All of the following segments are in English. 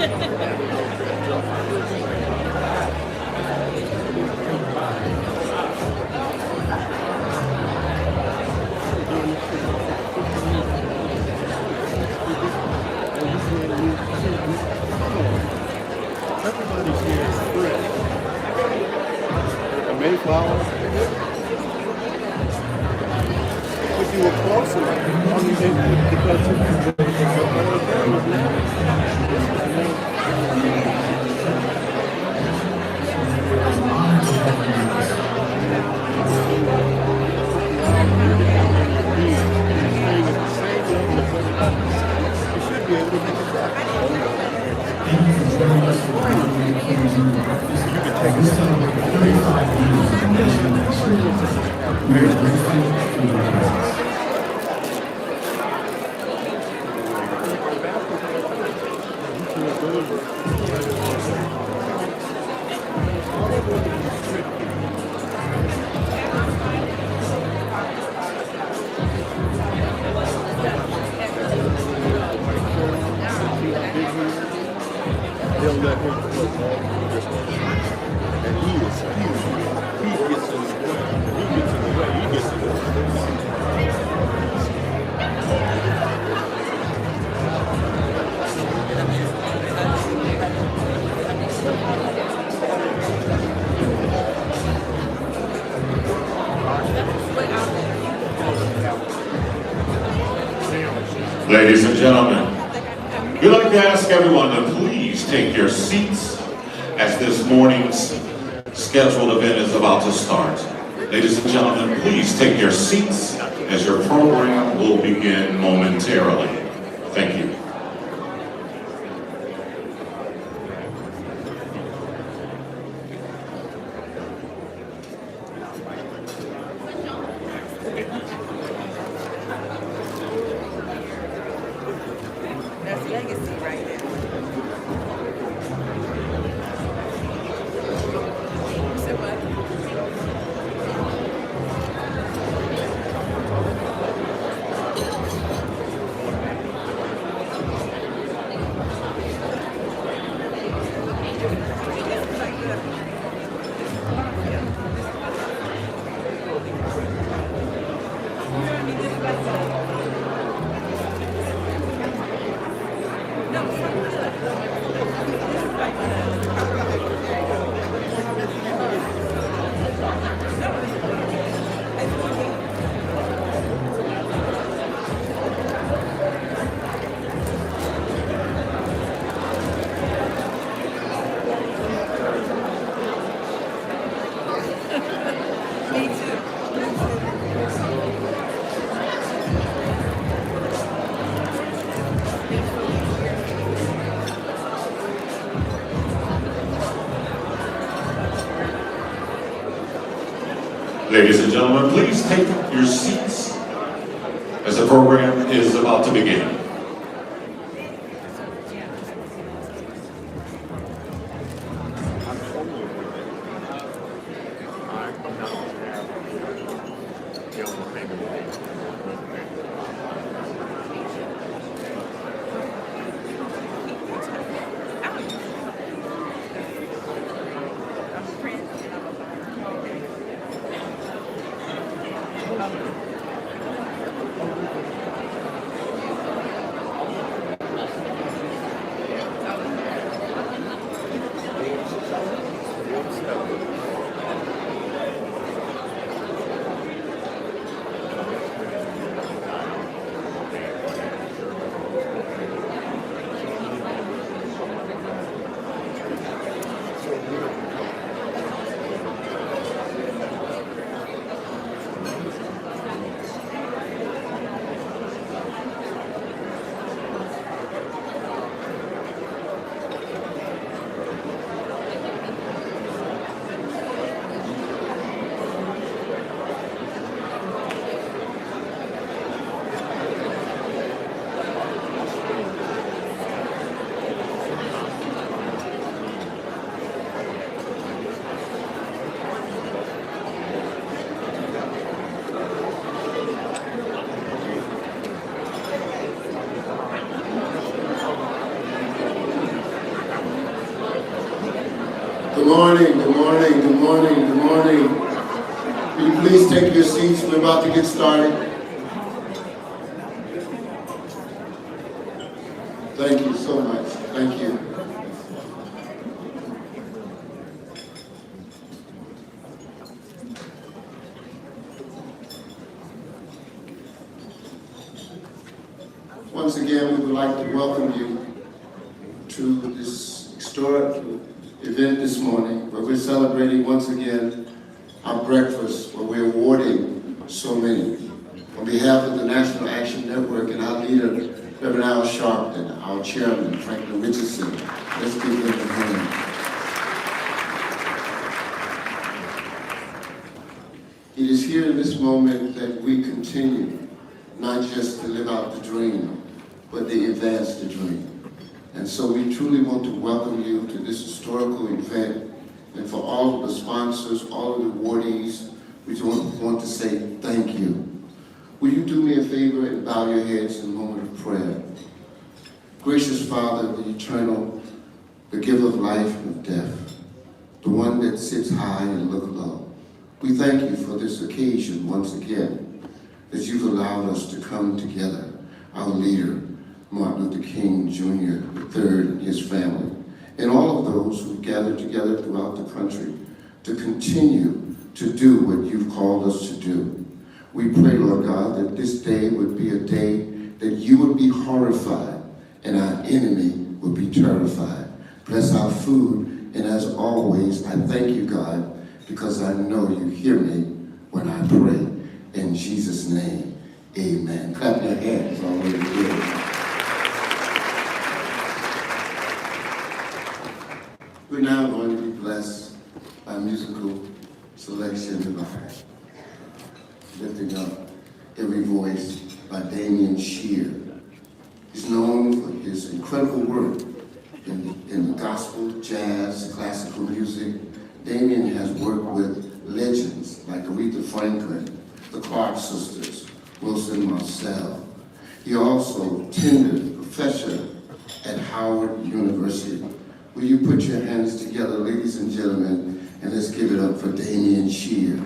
Everybody's here is fresh. The Mayflower. If you were close enough, I mean, because you should be able to make it back. They'll let him play all this one. And he is huge. He gets in the way. He gets in the way. He gets in the way. Ladies and gentlemen, we'd like to ask everyone to please take your seats as this morning's scheduled event is about to start. Ladies and gentlemen, please take your seats as your program will begin momentarily. Thank you. That's legacy right there. So what? Me too. Ladies and gentlemen, please take your seats as the program is about to begin. Will you please take your seats? We're about to get started. Thank you so much. Thank you. Once again, we would like to welcome you to this historic event this morning, where we're celebrating once again our breakfast, where we're awarding so many. On behalf of the National Action Network and our leader, Reverend Al Sharpton, our chairman, Franklin Richardson, let's give them a hand. It is here in this moment that we continue not just to live out the dream, but to advance the dream. And so we truly want to welcome you to this historical event, and for all of the sponsors, all of the awardees, we want to say thank you. Will you do me a favor and bow your heads in a moment of prayer? Gracious Father, the eternal, the giver of life and of death, the one that sits high and looks low, we thank you for this occasion once again, that you've allowed us to come together, our leader, Martin Luther King Jr. III and his family, and all of those who gathered together throughout the country to continue to do what you've called us to do. We pray, Lord God, that this day would be a day that you would be horrified and our enemy would be terrified. Bless our food, and as always, I thank you, God, because I know you hear me when I pray. In Jesus' name, amen. Clap your hands all over the world. We're now going to be blessed by musical selection by lifting up every voice by Damien Shear. He's known for his incredible work in the gospel, jazz, classical music. Damien has worked with legends like Aretha Franklin, the Clark sisters, Wilson Marcel. He also tendered professor at Howard University. Will you put your hands together, ladies and gentlemen, and let's give it up for Damien Shear.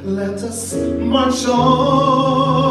Let us march on.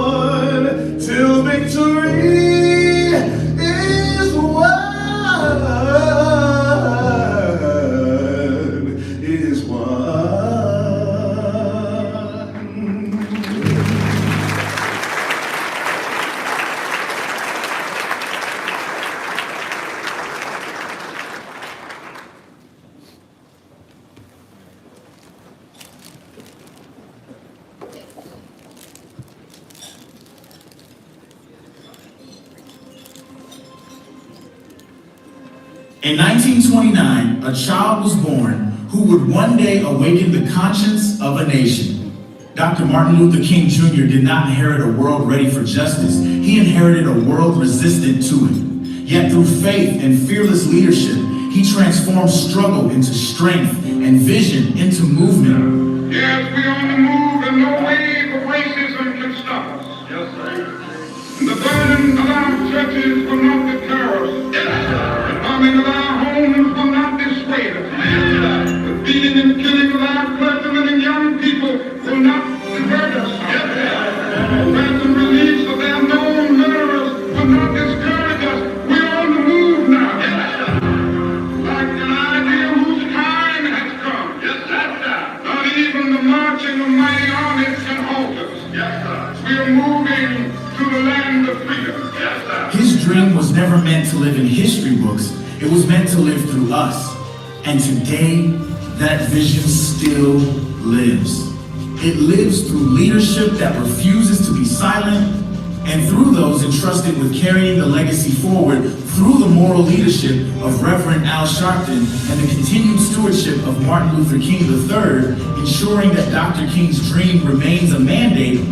In 1929, a child was born who would one day awaken the conscience of a nation. Dr. Martin Luther King Jr. did not inherit a world ready for justice. He inherited a world resistant to it. Yet through faith and fearless leadership, he transformed struggle into strength and vision into movement. Yes, we're on the move and no wave of racism can stop us. Yes, sir. And the burden of our churches will not deter us. Yes, sir. The bombing of our homes will not dissuade us. Yes, sir. The beating and killing of our clergymen and young people will not divert us. Yes, sir. The ransom release of their known murderers will not discourage us. We're on the move now. Yes, sir. Like an idea whose time has come. Yes, sir. Not even the marching of mighty armies can halt us. Yes, sir. We are moving to the land of freedom. Yes, sir. His dream was never meant to live in history books. It was meant to live through us. And today, that vision still lives. It lives through leadership that refuses to be silent, and through those entrusted with carrying the legacy forward through the moral leadership of Reverend Al Sharpton and the continued stewardship of Martin Luther King III, ensuring that Dr. King's dream remains a mandate,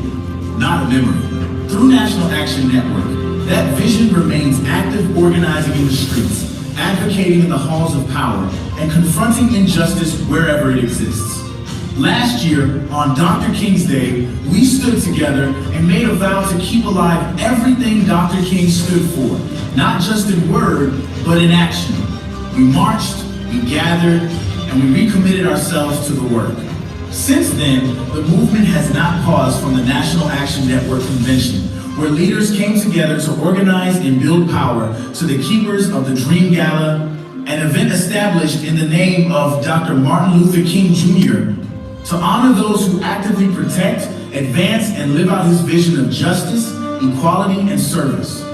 not a memory. Through National Action Network, that vision remains active, organizing in the streets, advocating in the halls of power, and confronting injustice wherever it exists. Last year, on Dr. King's Day, we stood together and made a vow to keep alive everything Dr. King stood for, not just in word, but in action. We marched, we gathered, and we recommitted ourselves to the work. Since then, the movement has not paused from the National Action Network Convention, where leaders came together to organize and build power, to the Keepers of the Dream Gala, an event established in the name of Dr. Martin Luther King Jr., to honor those who actively protect, advance, and live out his vision of justice, equality, and service.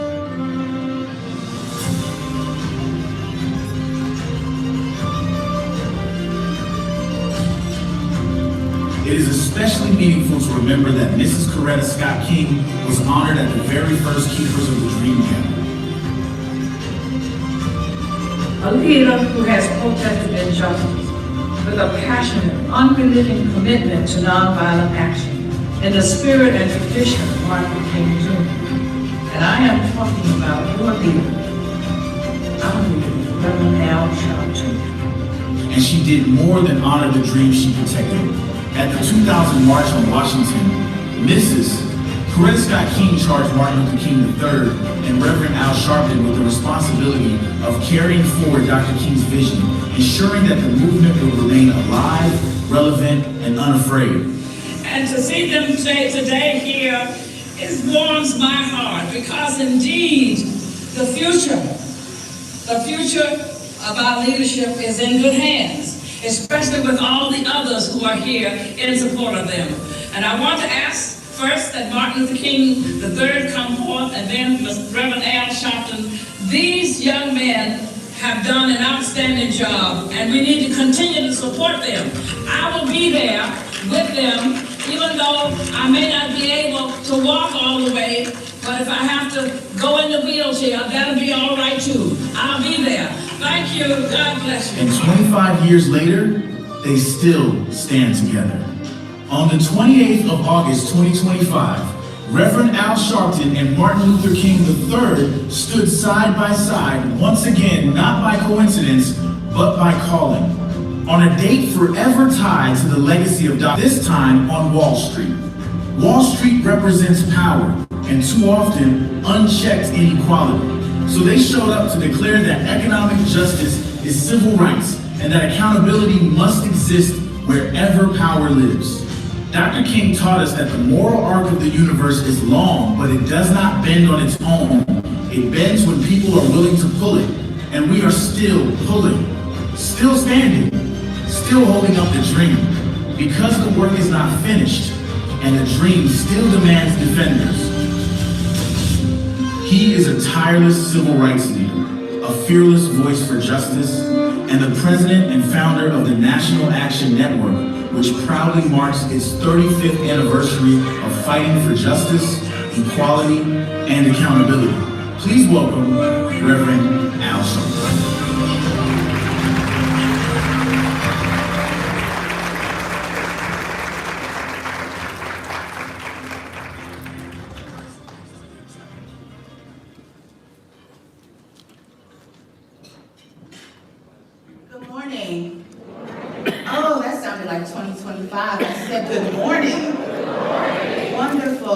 It is especially meaningful to remember that Mrs. Coretta Scott King was honored at the very first Keepers of the Dream Gala. A leader who has protested injustice with a passionate, unrelenting commitment to nonviolent action in the spirit and tradition of Martin Luther King Jr. And I am talking about your leader, our leader, Reverend Al Sharpton. And she did more than honor the dream she protected. At the 2000 March on Washington, Mrs. Coretta Scott King charged Martin Luther King III and Reverend Al Sharpton with the responsibility of carrying forward Dr. King's vision, ensuring that the movement will remain alive, relevant, and unafraid. And to see them say today here, it warms my heart, because indeed the future of our leadership is in good hands, especially with all the others who are here in support of them. And I want to ask first that Martin Luther King III come forth, and then Reverend Al Sharpton. These young men have done an outstanding job, and we need to continue to support them. I will be there with them, even though I may not be able to walk all the way, but if I have to go in the wheelchair, that'll be all right too. I'll be there. Thank you. God bless you. And 25 years later, they still stand together. On the 28th of August, 2025, Reverend Al Sharpton and Martin Luther King III stood side by side, once again, not by coincidence, but by calling, on a date forever tied to the legacy of Dr. This time on Wall Street. Wall Street represents power, and too often, unchecked inequality. So they showed up to declare that economic justice is civil rights, and that accountability must exist wherever power lives. Dr. King taught us that the moral arc of the universe is long, but it does not bend on its own. It bends when people are willing to pull it, and we are still pulling, still standing, still holding up the dream, because the work is not finished, and the dream still demands defenders. He is a tireless civil rights leader, a fearless voice for justice, and the president and founder of the National Action Network, which proudly marks its 35th anniversary of fighting for justice, equality, and accountability. Please welcome Reverend Al Sharpton. said good morning. Good morning. Wonderful.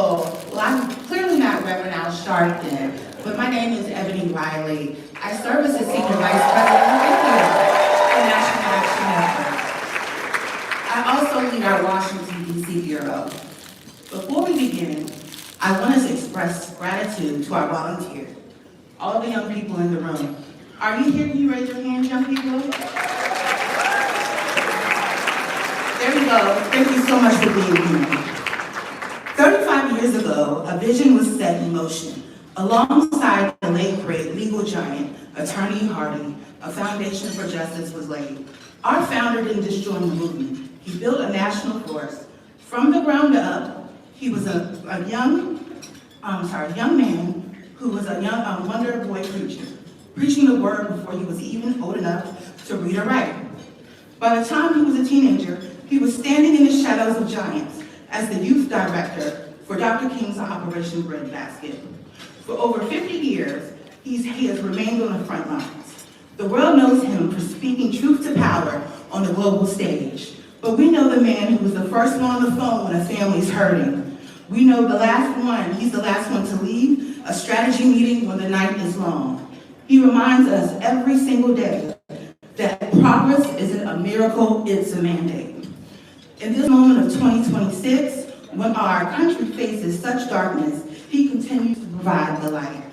Well, I'm clearly not Reverend Al Sharpton, but my name is Ebony Riley. I serve as the Senior Vice President of National Action Network. I also lead our Washington, D.C. Bureau. Before we begin, I want to express gratitude to our volunteers, all the young people in the room. Are you here? Can you raise your hands, young people? There we go. Thank you so much for being here. 35 years ago, a vision was set in motion. Alongside the late great legal giant, Attorney Hardy, a foundation for justice was laid. Our founder didn't just join the movement. He built a national force. From the ground up, he was a young man who was a young wonder boy preacher, preaching the word before he was even old enough to read or write. By the time he was a teenager, he was standing in the shadows of giants as the youth director for Dr. King's Operation Breadbasket. For over 50 years, he has remained on the front lines. The world knows him for speaking truth to power on the global stage. But we know the man who was the first one on the phone when a family's hurting. We know he's the last one to leave a strategy meeting when the night is long. He reminds us every single day that progress isn't a miracle, it's a mandate. In this moment of 2026, when our country faces such darkness, he continues to provide the light.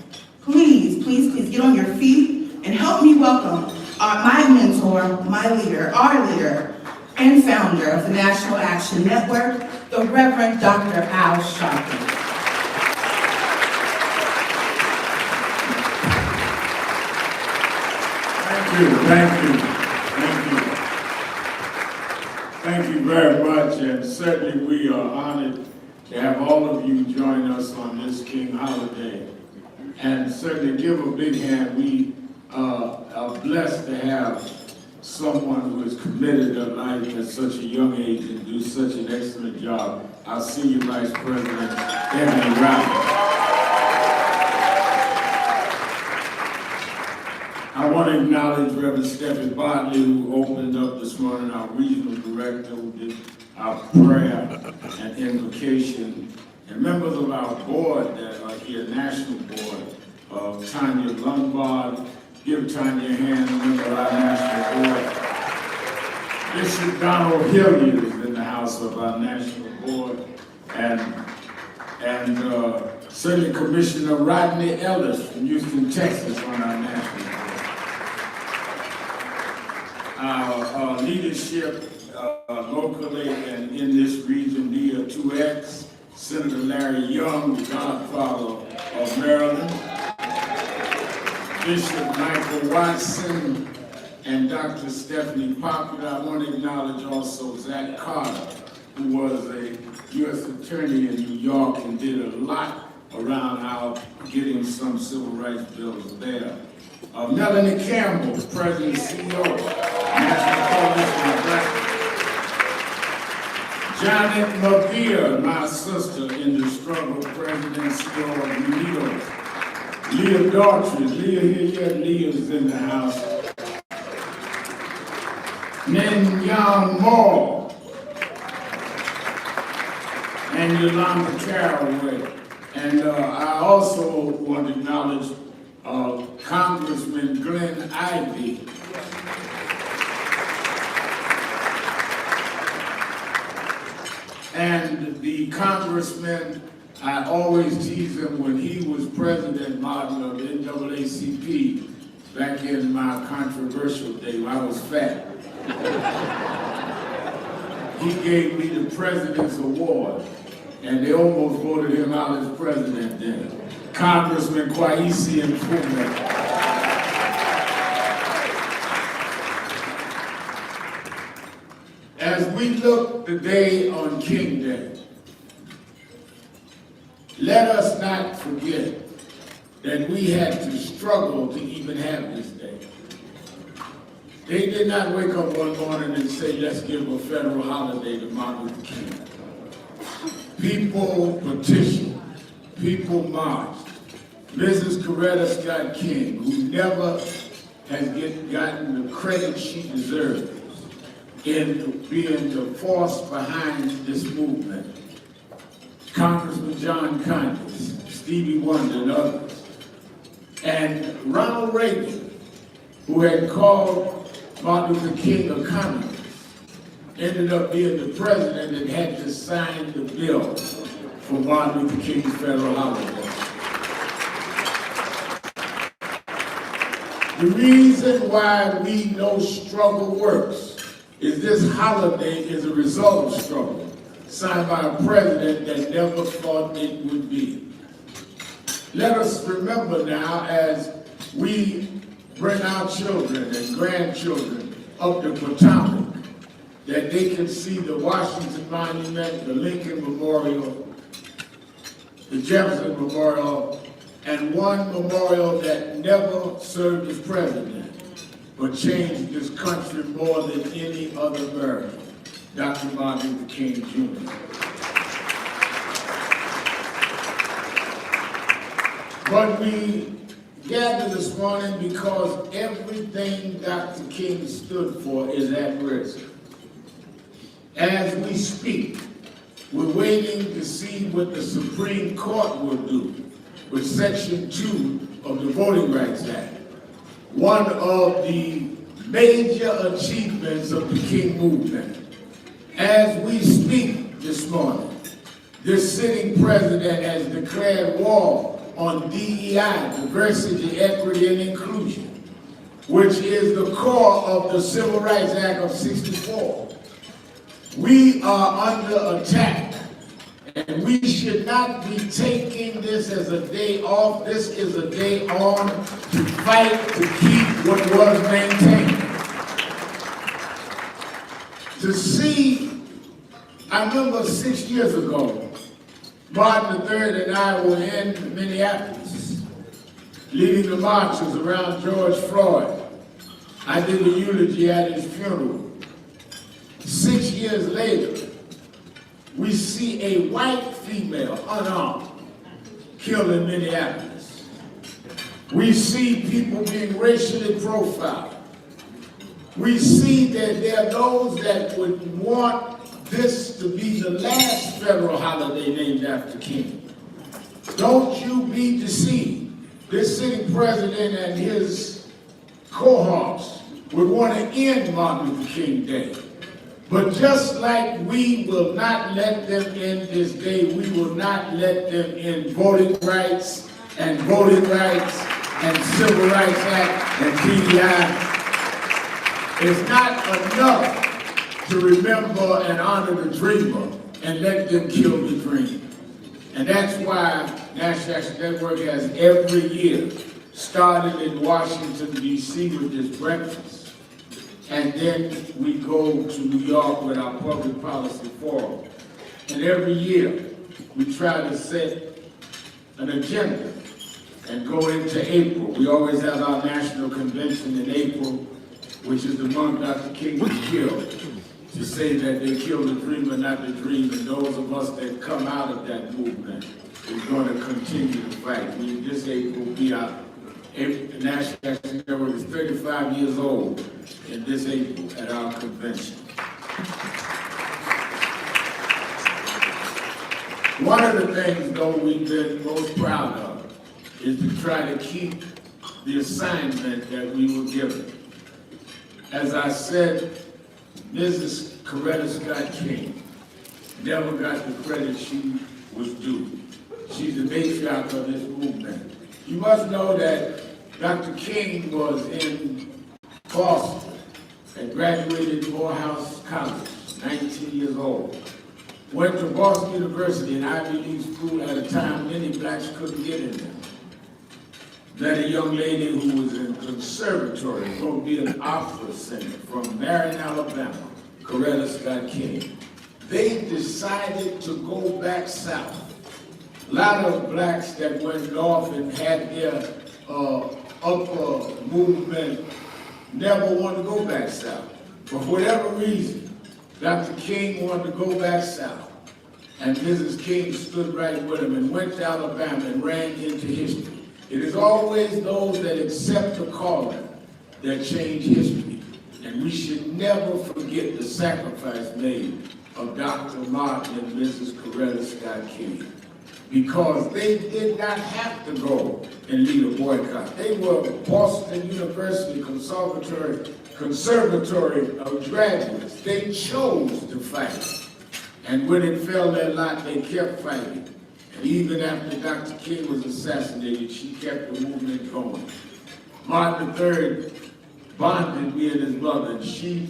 Please, please, please get on your feet and help me welcome my mentor, my leader, our leader, and founder of the National Action Network, the Reverend Dr. Al Sharpton. Thank you very much, and certainly we are honored to have all of you join us on this King holiday. And certainly give a big hand. We are blessed to have someone who is committed to life at such a young age and do such an excellent job. Our Senior Vice President, Ebony Riley. I want to acknowledge Reverend Stephen Bartley, who opened up this morning, our regional director, who did our prayer and invocation, and members of our board that are here, national board, Tanya Lombard. Give Tanya a hand, member of our national board. Bishop Donald Hilliard is in the house of our national board, and certainly Commissioner Rodney Ellis from Houston, Texas on our national board. Our leadership locally and in this region, Leah 2X, Senator Larry Young, the godfather of Maryland, Bishop Michael Watson, and Dr. Stephanie Poplar. I want to acknowledge also Zach Carter, who was a U.S. attorney in New York and did a lot around getting some civil rights bills there. Melanie Campbell, President and CEO, National Coalition of Black. Janet McGeer, my sister in the struggle, President and CEO of UNIDO. Leah Daughtry, Leah's in the house. Young Moore, and Yolanda Caraway. And I also want to acknowledge Congressman Glenn Ivey. And the congressman, I always tease him when he was president, Martin, of the NAACP, back in my controversial day when I was fat. He gave me the President's Award, and they almost voted him out as president then. Congressman Kwesi Nkrumah. As we look today on King Day, let us not forget that we had to struggle to even have this day. They did not wake up one morning and say, let's give a federal holiday to Martin Luther King. People petitioned, people marched. Mrs. Coretta Scott King, who never has gotten the credit she deserves, in being the force behind this movement. Congressman John Conyers, Stevie Wonder, and others. And Ronald Reagan, who had called Martin Luther King a communist, ended up being the president and had to sign the bill for Martin Luther King's federal holiday. The reason why we know struggle works is this holiday is a result of struggle, signed by a president that never thought it would be. Let us remember now, as we bring our children and grandchildren up the Potomac, that they can see the Washington Monument, the Lincoln Memorial, the Jefferson Memorial, and one memorial that never served as president, but changed this country more than any other American, Dr. Martin Luther King Jr. But we gather this morning because everything Dr. King stood for is at risk. As we speak, we're waiting to see what the Supreme Court will do with Section 2 of the Voting Rights Act, one of the major achievements of the King movement. As we speak this morning, this sitting president has declared war on DEI, diversity, equity, and inclusion, which is the core of the Civil Rights Act of '64. We are under attack, and we should not be taking this as a day off. This is a day on to fight to keep what was maintained. To see, I remember 6 years ago, Martin III and I were in Minneapolis, leading the marches around George Floyd. I did a eulogy at his funeral. 6 years later, we see a white female, unarmed, killed in Minneapolis. We see people being racially profiled. We see that there are those that would want this to be the last federal holiday named after King. Don't you be deceived. This sitting president and his cohorts would want to end Martin Luther King Day. But just like we will not let them end this day, we will not let them end voting rights and Civil Rights Act and DEI. It's not enough to remember and honor the dreamer and let them kill the dream. And that's why National Action Network has every year started in Washington, D.C. with this breakfast. And then we go to New York with our public policy forum. And every year we try to set an agenda and go into April. We always have our national convention in April, which is the month Dr. King was killed, to say that they killed the dreamer, not the dream. And those of us that come out of that movement is going to continue to fight. This April will be our National Action Network is 35 years old in this April at our convention. One of the things, though, we've been most proud of is to try to keep the assignment that we were given. As I said, Mrs. Coretta Scott King never got the credit she was due. She's the matriarch of this movement. You must know that Dr. King was in Boston and graduated Morehouse College, 19 years old. Went to Boston University, an Ivy League school at a time many blacks couldn't get in there. Met a young lady who was in conservatory, going to be an opera singer from Marion, Alabama, Coretta Scott King. They decided to go back south. A lot of blacks that went north and had their upper movement never wanted to go back south. For whatever reason, Dr. King wanted to go back south. And Mrs. King stood right with him and went to Alabama and ran into history. It is always those that accept the calling that change history. And we should never forget the sacrifice made of Dr. Martin and Mrs. Coretta Scott King, because they did not have to go and lead a boycott. They were Boston University Conservatory of Graduates. They chose to fight. And when it fell their lot, they kept fighting. And even after Dr. King was assassinated, she kept the movement going. Martin III bonded me and his mother, and she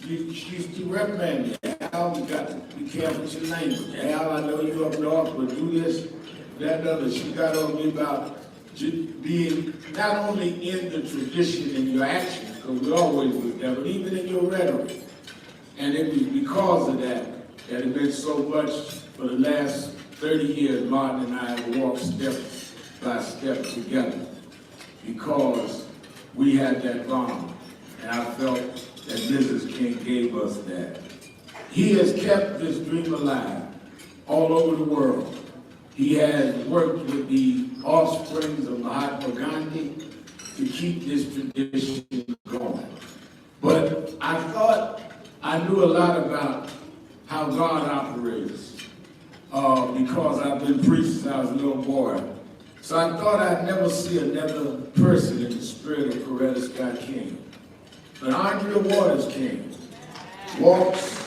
used to reprimand me. Al, you got to be careful with your language. Al, I know you up north, but do this, that, and other. She got on me about being not only in the tradition in your actions, because we always was there, but even in your rhetoric. And it was because of that it meant so much for the last 30 years. Martin and I have walked step by step together because we had that bond. And I felt that Mrs. King gave us that. He has kept this dream alive all over the world. He has worked with the offsprings of Mahatma Gandhi to keep this tradition going. But I thought I knew a lot about how God operates because I've been preaching since I was a little boy. So I thought I'd never see another person in the spirit of Coretta Scott King. But Andrea Waters King walks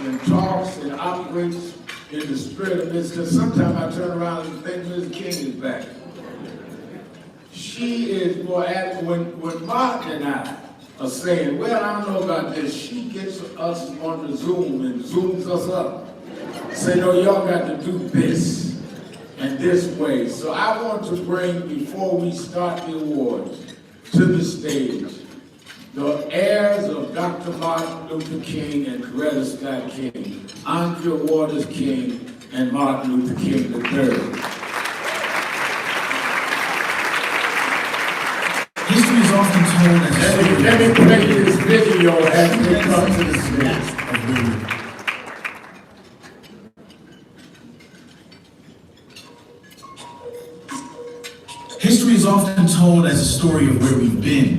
and talks and operates in the spirit of this, because sometimes I turn around and think Mrs. King is back. She is more active. When Martin and I are saying, well, I don't know about this, she gets us on the Zoom and zooms us up. Say, no, y'all got to do this and this way. So I want to bring, before we start the awards, to the stage, the heirs of Dr. Martin Luther King and Coretta Scott King, Andrea Waters King and Martin Luther King III. History is often told as Let me play this video as we come to the stage. History is often told as a story of where we've been,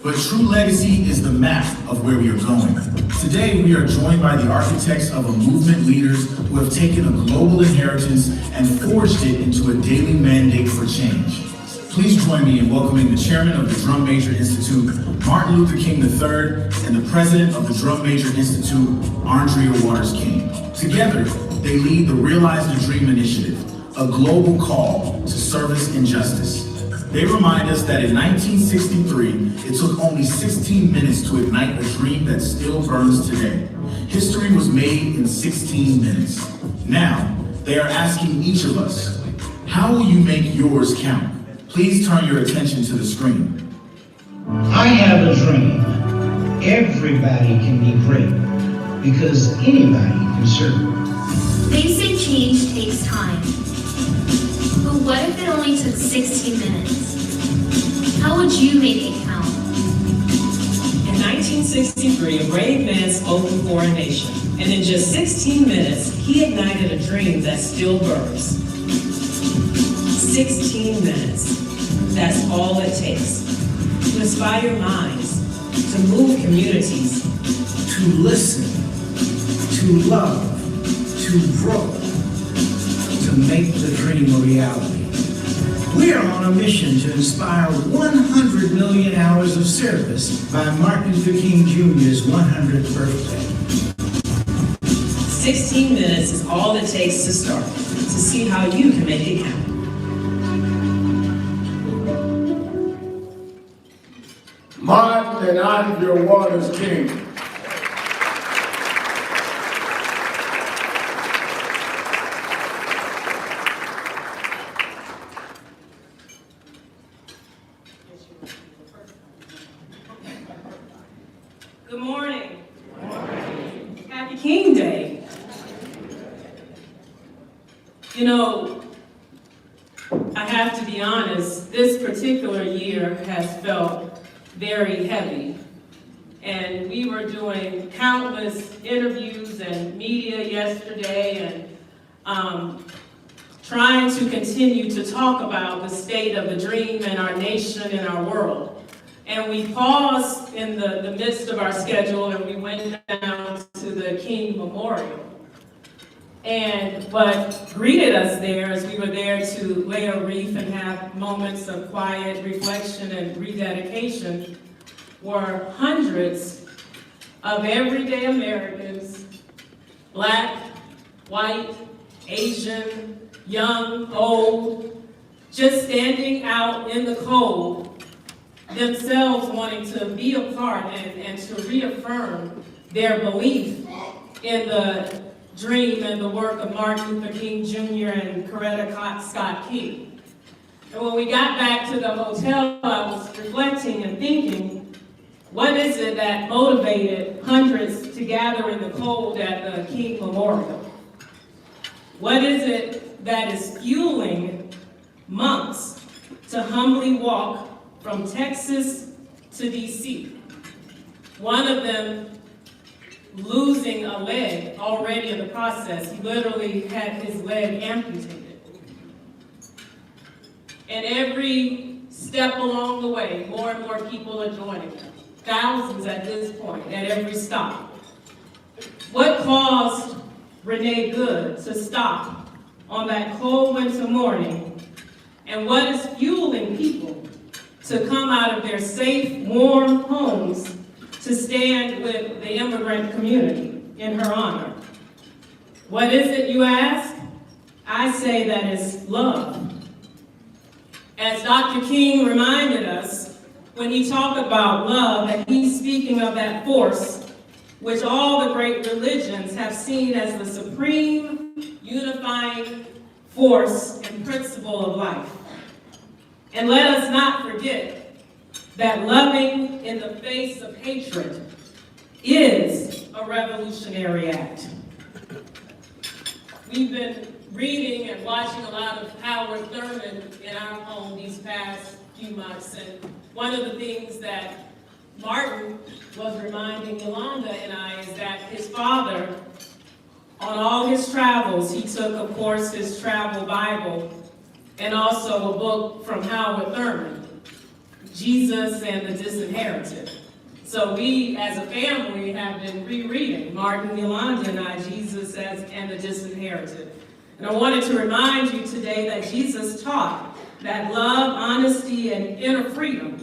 but true legacy is the map of where we are going. Today, we are joined by the architects of a movement leaders who have taken a global inheritance and forged it into a daily mandate for change. Please join me in welcoming the chairman of the Drum Major Institute, Martin Luther King III, and the president of the Drum Major Institute, Andrea Waters King. Together, they lead the Realize the Dream initiative, a global call to service and justice. They remind us that in 1963, it took only 16 minutes to ignite a dream that still burns today. History was made in 16 minutes. Now, they are asking each of us, how will you make yours count? Please turn your attention to the screen. I have a dream. Everybody can be great because anybody can serve. They say change takes time. But what if it only took 16 minutes? How would you make it count? In 1963, a brave man spoke before a nation, and in just 16 minutes, he ignited a dream that still burns. 16 minutes. That's all it takes to inspire minds, to move communities, To listen, to love, to grow, to make the dream a reality. We are on a mission to inspire 100 million hours of service by Martin Luther King Jr.'s 100th birthday. 16 minutes is all it takes to start, to see how you can make it count. Martin and Andrea Waters King. Good morning. Good morning. Happy King Day. You know, I have to be honest, this particular year has felt very heavy. And we were doing countless interviews and media yesterday and trying to continue to talk about the state of the dream in our nation and our world. And we paused in the midst of our schedule and we went down to the King Memorial. And what greeted us there as we were there to lay a wreath and have moments of quiet reflection and rededication were hundreds of everyday Americans, Black, white, Asian, young, old, just standing out in the cold, themselves wanting to be a part and to reaffirm their belief in the dream and the work of Martin Luther King Jr. and Coretta Scott King. And when we got back to the hotel, I was reflecting and thinking, what is it that motivated hundreds to gather in the cold at the King Memorial? What is it that is fueling monks to humbly walk from Texas to DC? One of them losing a leg already in the process. He literally had his leg amputated. And every step along the way, more and more people are joining him. Thousands at this point, at every stop. What caused Renee Good to stop on that cold winter morning? And what is fueling people to come out of their safe, warm homes to stand with the immigrant community in her honor? What is it, you ask? I say that is love. As Dr. King reminded us, when he talked about love, and he's speaking of that force, which all the great religions have seen as the supreme unifying force and principle of life. And let us not forget that loving in the face of hatred is a revolutionary act. We've been reading and watching a lot of Howard Thurman in our home these past few months, and one of the things that Martin was reminding Yolanda and I is that his father, on all his travels, he took, of course, his travel Bible and also a book from Howard Thurman, Jesus and the Disinherited. So we, as a family, have been rereading Martin, Yolanda, and I, Jesus and the Disinherited. And I wanted to remind you today that Jesus taught that love, honesty, and inner freedom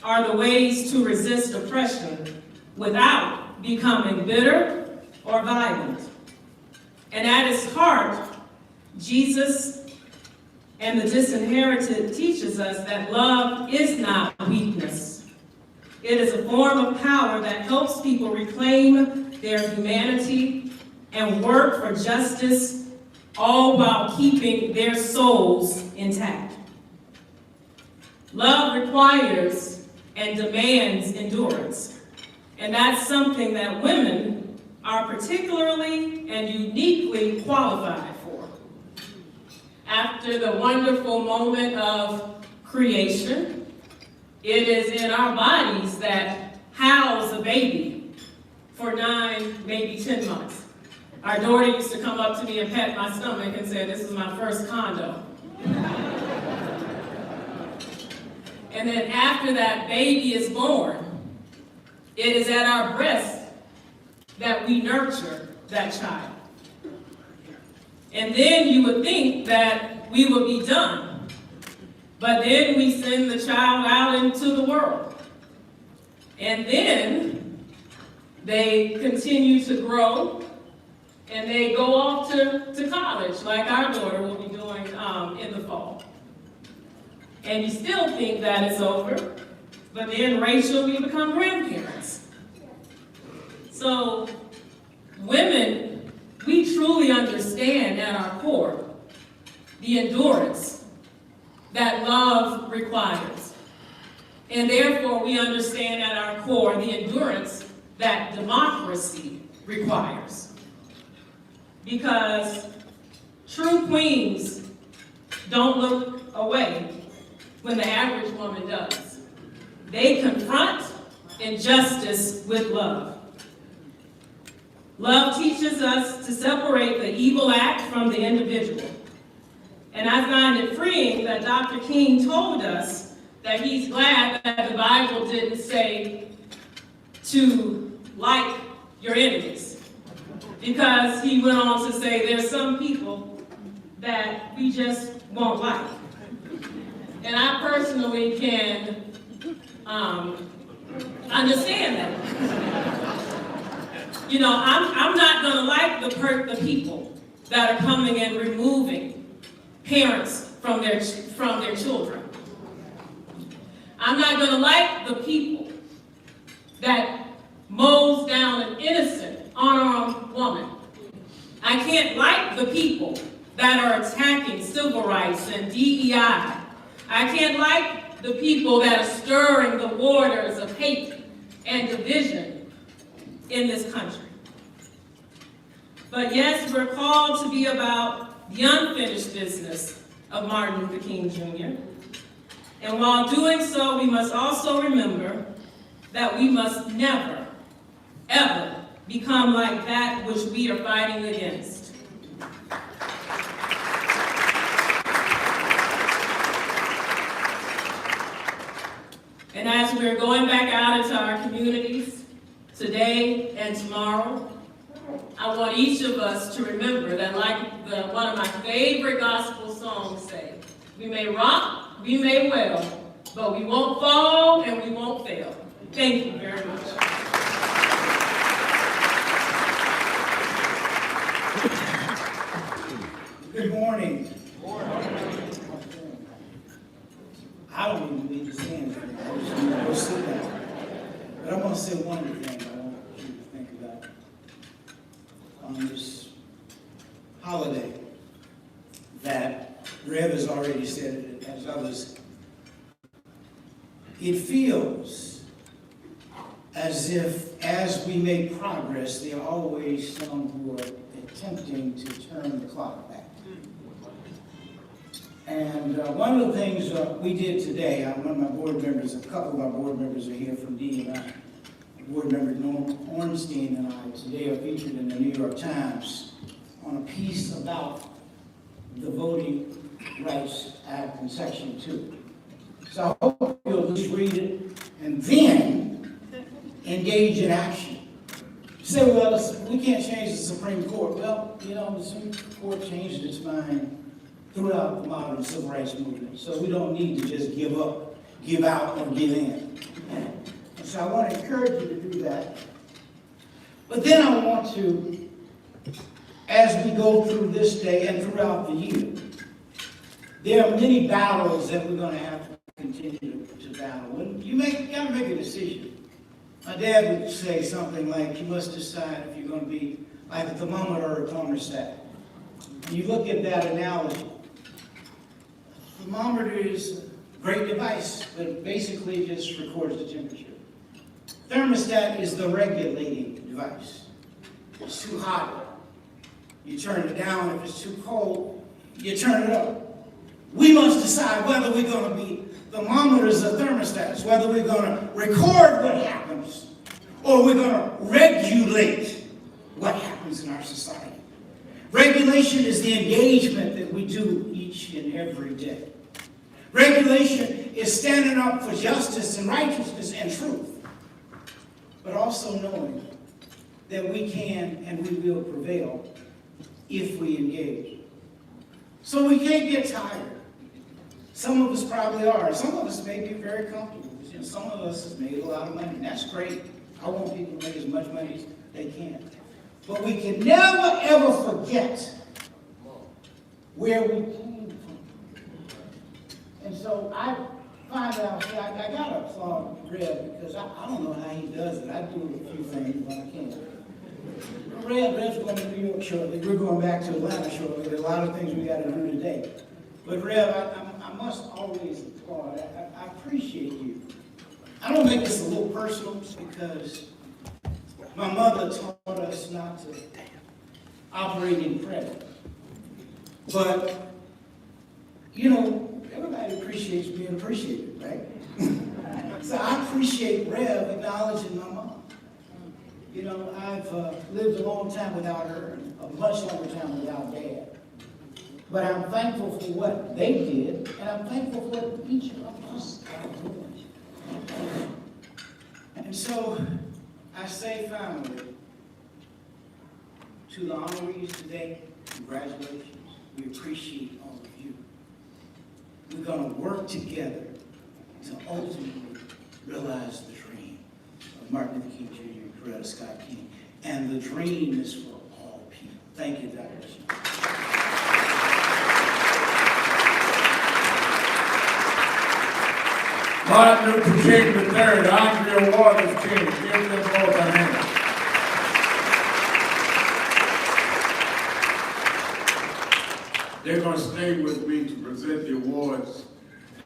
are the ways to resist oppression without becoming bitter or violent. And at his heart, Jesus and the Disinherited teaches us that love is not weakness. It is a form of power that helps people reclaim their humanity and work for justice, all while keeping their souls intact. Love requires and demands endurance. And that's something that women are particularly and uniquely qualified for. After the wonderful moment of creation, it is in our bodies that house a baby for 9, maybe 10 months. Our daughter used to come up to me and pat my stomach and say, "This is my first condo." And then after that baby is born, it is at our breast that we nurture that child. And then you would think that we would be done. But then we send the child out into the world. And then they continue to grow and they go off to college, like our daughter will be doing in the fall. And you still think that it's over, but then Rachel, we become grandparents. So women, we truly understand at our core the endurance that love requires. And therefore we understand at our core the endurance that democracy requires. Because true queens don't look away when the average woman does. They confront injustice with love. Love teaches us to separate the evil act from the individual. And I find it freeing that Dr. King told us that he's glad that the Bible didn't say to like your enemies. Because he went on to say there's some people that we just won't like. And I personally can understand that. You know, I'm not gonna like the people that are coming and removing parents from their children. I'm not gonna like the people that mows down an innocent, unarmed woman. I can't like the people that are attacking civil rights and DEI. I can't like the people that are stirring the waters of hate and division in this country. But yes, we're called to be about the unfinished business of Martin Luther King Jr. And while doing so, we must also remember that we must never, ever become like that which we are fighting against. And as we're going back out into our communities today and tomorrow, I want each of us to remember that, like one of my favorite gospel songs say, we may rock, we may wail, but we won't fall and we won't fail. Thank you very much. Good morning. I don't even need to stand for that. I just need to go sit down. But I want to say one thing I want you to think about on this holiday that Rev has already said it, as others. It feels as if as we make progress, there are always some who are attempting to turn the clock back. And one of the things we did today, one of my board members, a couple of our board members are here from D&I. Board member Norm Ornstein and I today are featured in the New York Times on a piece about the Voting Rights Act in Section 2. So I hope you'll just read it and then engage in action. You say, well, we can't change the Supreme Court. Well, you know, the Supreme Court changed its mind throughout the modern civil rights movement. So we don't need to just give up, give out, or give in. And so I want to encourage you to do that. But then I want to, as we go through this day and throughout the year, there are many battles that we're going to have to continue to battle. And you got to make a decision. My dad would say something like, you must decide if you're going to be like a thermometer or a thermostat. And you look at that analogy. A thermometer is a great device, but it basically just records the temperature. Thermostat is the regulating device. If it's too hot, you turn it down. If it's too cold, you turn it up. We must decide whether we're going to be thermometers or thermostats, whether we're going to record what happens or we're going to regulate what happens in our society. Regulation is the engagement that we do each and every day. Regulation is standing up for justice and righteousness and truth, but also knowing that we can and we will prevail if we engage. So we can't get tired. Some of us probably are. Some of us may be very comfortable. You know, some of us have made a lot of money. And that's great. I want people to make as much money as they can. But we can never, ever forget where we came from. And so I find out, I got to applaud Rev because I don't know how he does it. I do a few things, but I can't. Rev's going to New York shortly. We're going back to Atlanta shortly. There's a lot of things we got to do today. But Rev, I must always applaud. I appreciate you. I don't make this a little personal because my mother taught us not to operate in credit. But, you know, everybody appreciates being appreciated, right? So I appreciate Rev acknowledging my mom. You know, I've lived a long time without her, and a much longer time without Dad. But I'm thankful for what they did, and I'm thankful for what each of us are doing. And so, I say finally, to the honorees today, congratulations. We appreciate all of you. We're going to work together to ultimately realize the dream of Martin Luther King Jr. and Coretta Scott King. And the dream is for all people. Thank you, Dr. Bishop. Martin Luther King III, the Honorary Award is King. Give them both a hand. They're going to stay with me to present the awards,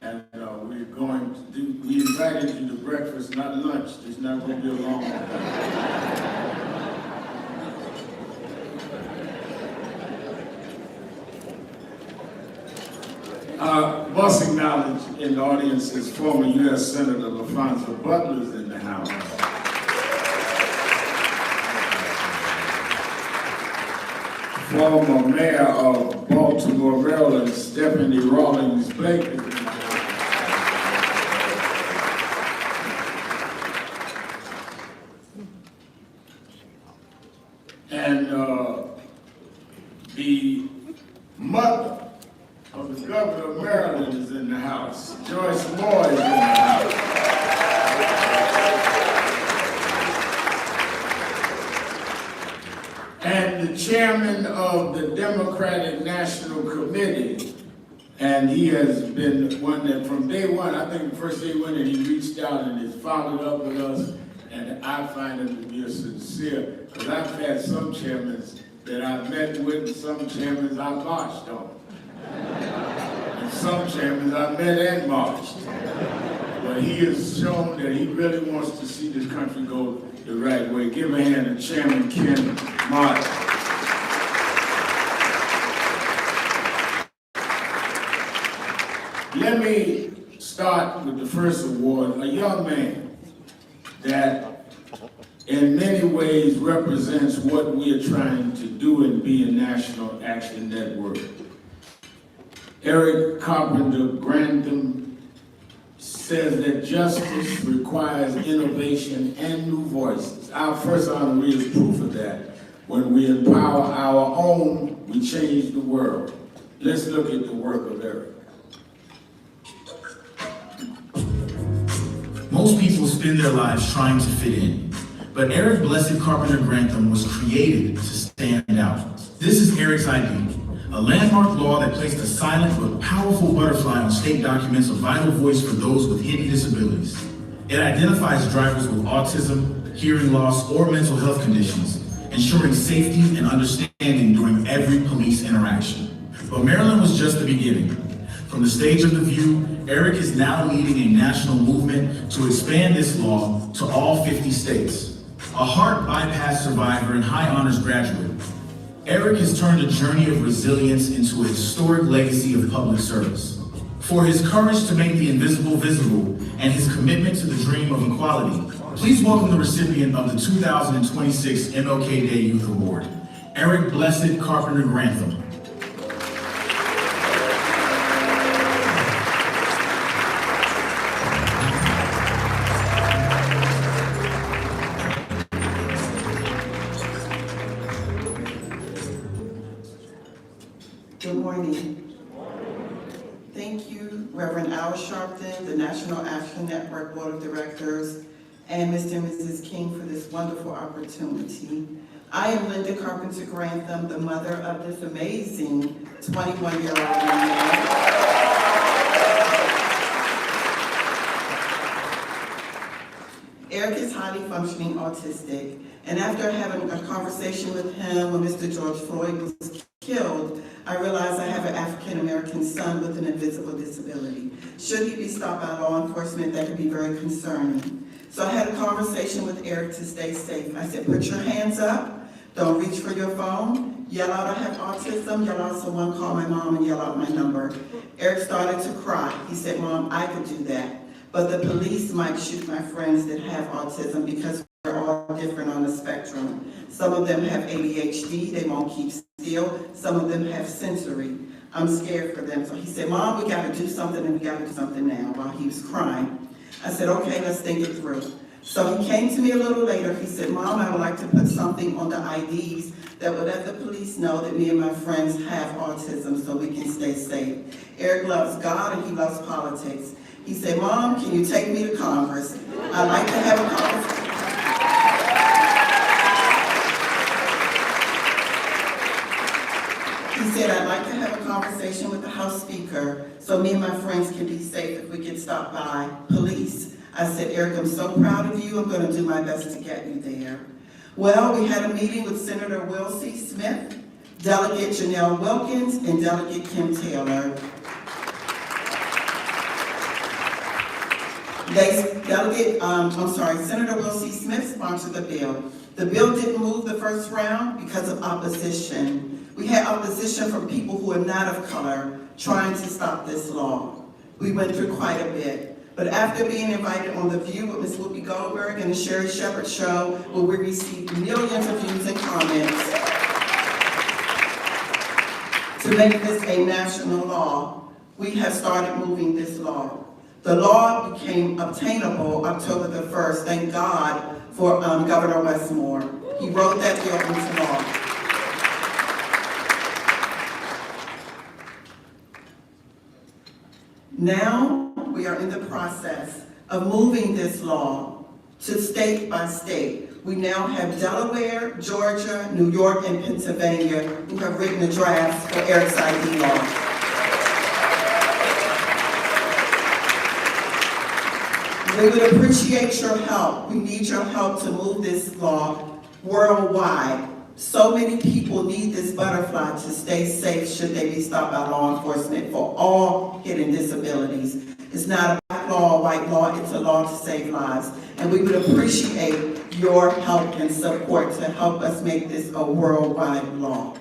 and we're going to do, we invited you to breakfast, not lunch. There's not going to be a long one. Must acknowledge in the audience is former U.S. Senator LaFonza Butler's in the house. Former Mayor of Baltimore, Maryland, Stephanie Rawlings Blake is in the house. And the mother of the governor of Maryland is in the house. Joyce Moore is in the house. And the chairman of the Democratic National Committee, and he has been one that from day one, I think the first day he went in, he reached out and has followed up with us, and I find him to be a sincere, because I've had some chairmen that I've met with, and some chairmen I've marched on. And some chairmen I met and marched. But he has shown that he really wants to see this country go the right way. Give a hand to Chairman Ken Martin. Let me start with the first award, a young man that in many ways represents what we are trying to do and be a National Action Network. Eric Carpenter Grantham says that justice requires innovation and new voices. Our first honoree is proof of that. When we empower our own, we change the world. Let's look at the work of Eric. Most people spend their lives trying to fit in, but Eric Blessed Carpenter Grantham was created to stand out. This is Eric's ID. A landmark law that placed a silent but powerful butterfly on state documents, a vital voice for those with hidden disabilities. It identifies drivers with autism, hearing loss, or mental health conditions, ensuring safety and understanding during every police interaction. But Maryland was just the beginning. From the stage of The View, Eric is now leading a national movement to expand this law to all 50 states. A heart bypass survivor and high honors graduate, Eric has turned a journey of resilience into a historic legacy of public service. For his courage to make the invisible visible and his commitment to the dream of equality, please welcome the recipient of the 2026 MLK Day Youth Award, Eric Blessed Carpenter Grantham. Good morning. Thank you, Reverend Al Sharpton, the National Action Network Board of Directors, and Mr. and Mrs. King for this wonderful opportunity. I am Linda Carpenter Grantham, the mother of this amazing 21-year-old young man. Eric is highly functioning autistic, and after having a conversation with him when Mr. George Floyd was killed, I realized I have an African-American son with an invisible disability. Should he be stopped by law enforcement, that could be very concerning. So I had a conversation with Eric to stay safe. I said, put your hands up, don't reach for your phone, yell out I have autism, yell out someone call my mom and yell out my number. Eric started to cry. He said, Mom, I could do that, but the police might shoot my friends that have autism because we're all different on the spectrum. Some of them have ADHD, they won't keep still. Some of them have sensory. I'm scared for them. So he said, Mom, we gotta do something and we gotta do something now, while he was crying. I said, okay, let's think it through. So he came to me a little later. He said, Mom, I would like to put something on the IDs that would let the police know that me and my friends have autism so we can stay safe. Eric loves God and he loves politics. He said, Mom, can you take me to Congress? I'd like to have a conversation. He said, I'd like to have a conversation with the House Speaker so me and my friends can be safe if we get stopped by police. I said, Eric, I'm so proud of you. I'm going to do my best to get you there. Well, we had a meeting with Senator Will C. Smith, Delegate Janelle Wilkins, and Delegate Kim Taylor. Senator Will C. Smith sponsored the bill. The bill didn't move the first round because of opposition. We had opposition from people who are not of color trying to stop this law. We went through quite a bit. But after being invited on The View with Ms. Whoopi Goldberg and the Sherry Shepherd Show, where we received millions of views and comments, to make this a national law, we have started moving this law. The law became obtainable October the 1st. Thank God for Governor Westmore. He wrote that bill into law. Now, we are in the process of moving this law to state by state. We now have Delaware, Georgia, New York, and Pennsylvania who have written the drafts for Eric's ID law. We would appreciate your help. We need your help to move this law worldwide. So many people need this butterfly to stay safe should they be stopped by law enforcement for all hidden disabilities. It's not a black law or white law, it's a law to save lives. And we would appreciate your help and support to help us make this a worldwide law.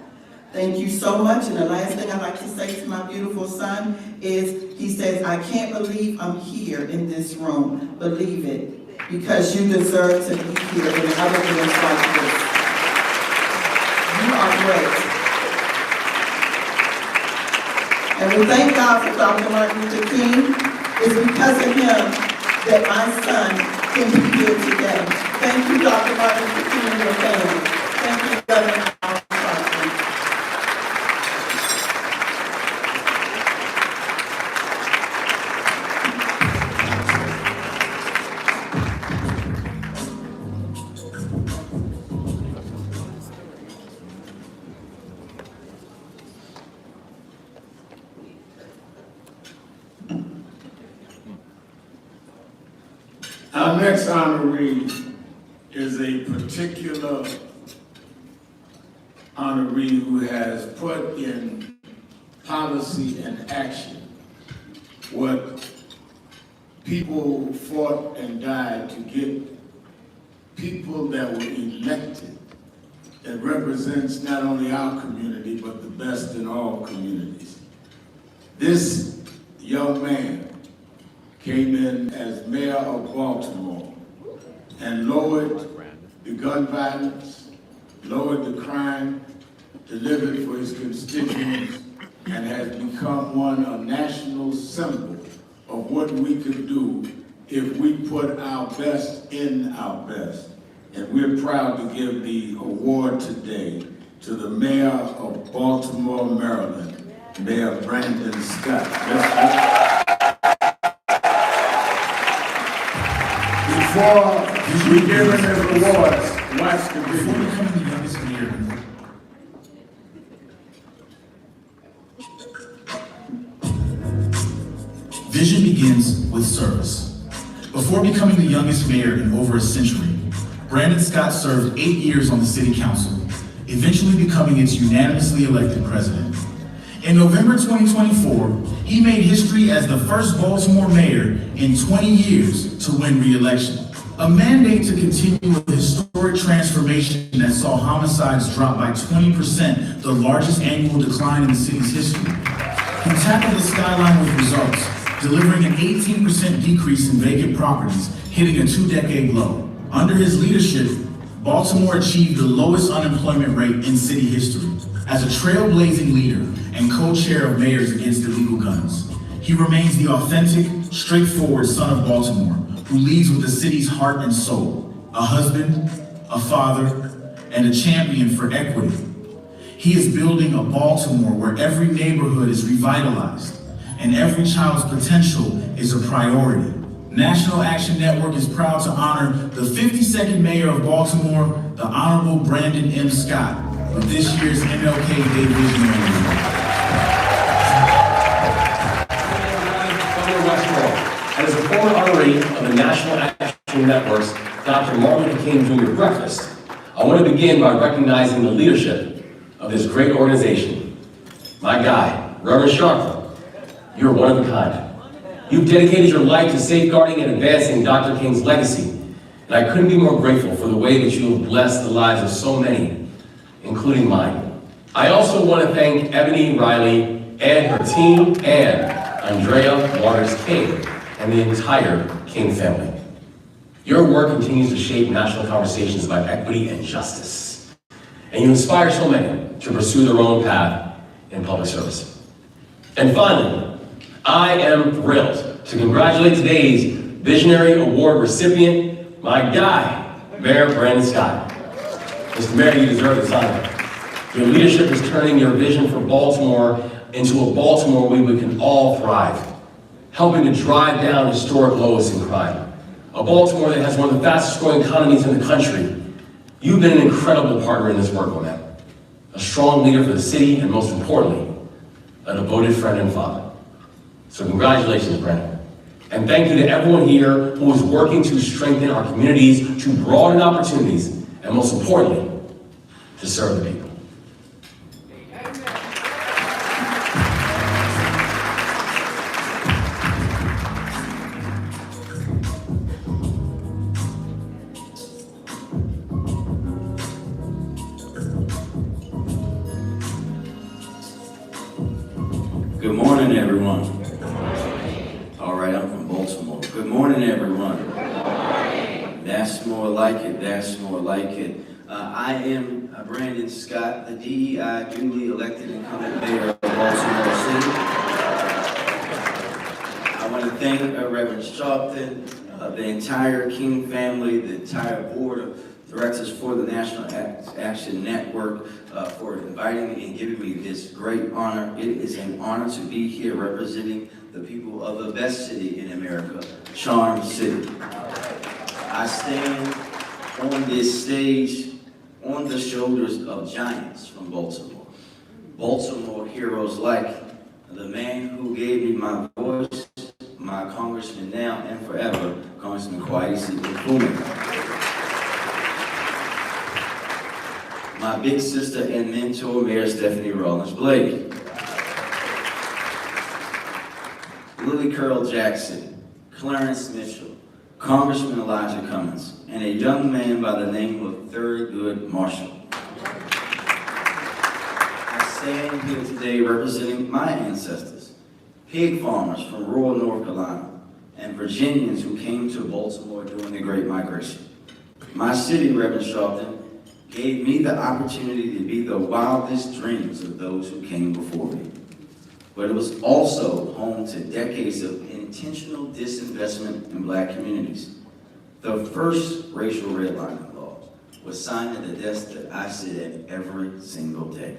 Thank you so much. And the last thing I'd like to say to my beautiful son is, he says, I can't believe I'm here in this room. Believe it, because you deserve to be here in other rooms like this. You are great. And we thank God for Dr. Martin Luther King. It's because of him that my son can be here today. Thank you, Dr. Martin Luther King and your family. Thank you, Governor. Our next honoree is a particular honoree who has put in policy and action what people fought and died to get people that were elected that represents not only our community, but the best in all communities. This young man came in as mayor of Baltimore and lowered the gun violence, lowered the crime, delivered for his constituents, and has become a national symbol of what we could do if we put our best in our best. And we're proud to give the award today to the mayor of Baltimore, Maryland, Mayor Brandon Scott. Before we give him his awards, watch the video. Before becoming the youngest mayor, vision begins with service. Before becoming the youngest mayor in over a century, Brandon Scott served 8 years on the city council, eventually becoming its unanimously elected president. In November 2024, he made history as the first Baltimore mayor in 20 years to win re-election. A mandate to continue a historic transformation that saw homicides drop by 20%, the largest annual decline in the city's history. He tackled the skyline with results, delivering an 18% decrease in vacant properties, hitting a 2-decade low. Under his leadership, Baltimore achieved the lowest unemployment rate in city history. As a trailblazing leader and co-chair of Mayors Against Illegal Guns, he remains the authentic, straightforward son of Baltimore who leads with the city's heart and soul, a husband, a father, and a champion for equity. He is building a Baltimore where every neighborhood is revitalized and every child's potential is a priority. National Action Network is proud to honor the 52nd Mayor of Baltimore, the Honorable Brandon M. Scott, with this year's MLK Day Visionary Award. And as a former honoree of the National Action Network's Dr. Martin Luther King Jr. Breakfast, I want to begin by recognizing the leadership of this great organization. My guy, Reverend Sharpton, you're one of a kind. You've dedicated your life to safeguarding and advancing Dr. King's legacy, and I couldn't be more grateful for the way that you have blessed the lives of so many, including mine. I also want to thank Ebony Riley and her team, and Andrea Waters King, and the entire King family. Your work continues to shape national conversations about equity and justice, and you inspire so many to pursue their own path in public service. And finally, I am thrilled to congratulate today's Visionary Award recipient, my guy, Mayor Brandon Scott. Mr. Mayor, you deserve this honor. Your leadership is turning your vision for Baltimore into a Baltimore where we can all thrive, helping to drive down historic lows in crime. A Baltimore that has one of the fastest growing economies in the country. You've been an incredible partner in this work, Lynette. A strong leader for the city, and most importantly, a devoted friend and father. So congratulations, Brandon. And thank you to everyone here who is working to strengthen our communities, to broaden opportunities, and most importantly, to serve the people. Good morning, everyone. All right, I'm from Baltimore. Good morning, everyone. That's more like it. That's more like it. I am Brandon Scott, the DEI duly elected incumbent mayor of Baltimore City. I want to thank Reverend Sharpton, the entire King family, the entire board of directors for the National Action Network for inviting me and giving me this great honor. It is an honor to be here representing the people of the best city in America, Charm City. I stand on this stage on the shoulders of giants from Baltimore. Baltimore heroes like the man who gave me my voice, my congressman now and forever, Congressman Caucus. My big sister and mentor, Mayor Stephanie Rawlins Blake. Lily Curl Jackson, Clarence Mitchell, Congressman Elijah Cummings, and a young man by the name of Thurgood Marshall. I stand here today representing my ancestors, pig farmers from rural North Carolina, and Virginians who came to Baltimore during the Great Migration. My city, Reverend Sharpton, gave me the opportunity to be the wildest dreams of those who came before me. But it was also home to decades of intentional disinvestment in black communities. The first racial redlining law was signed at the desk that I sit at every single day.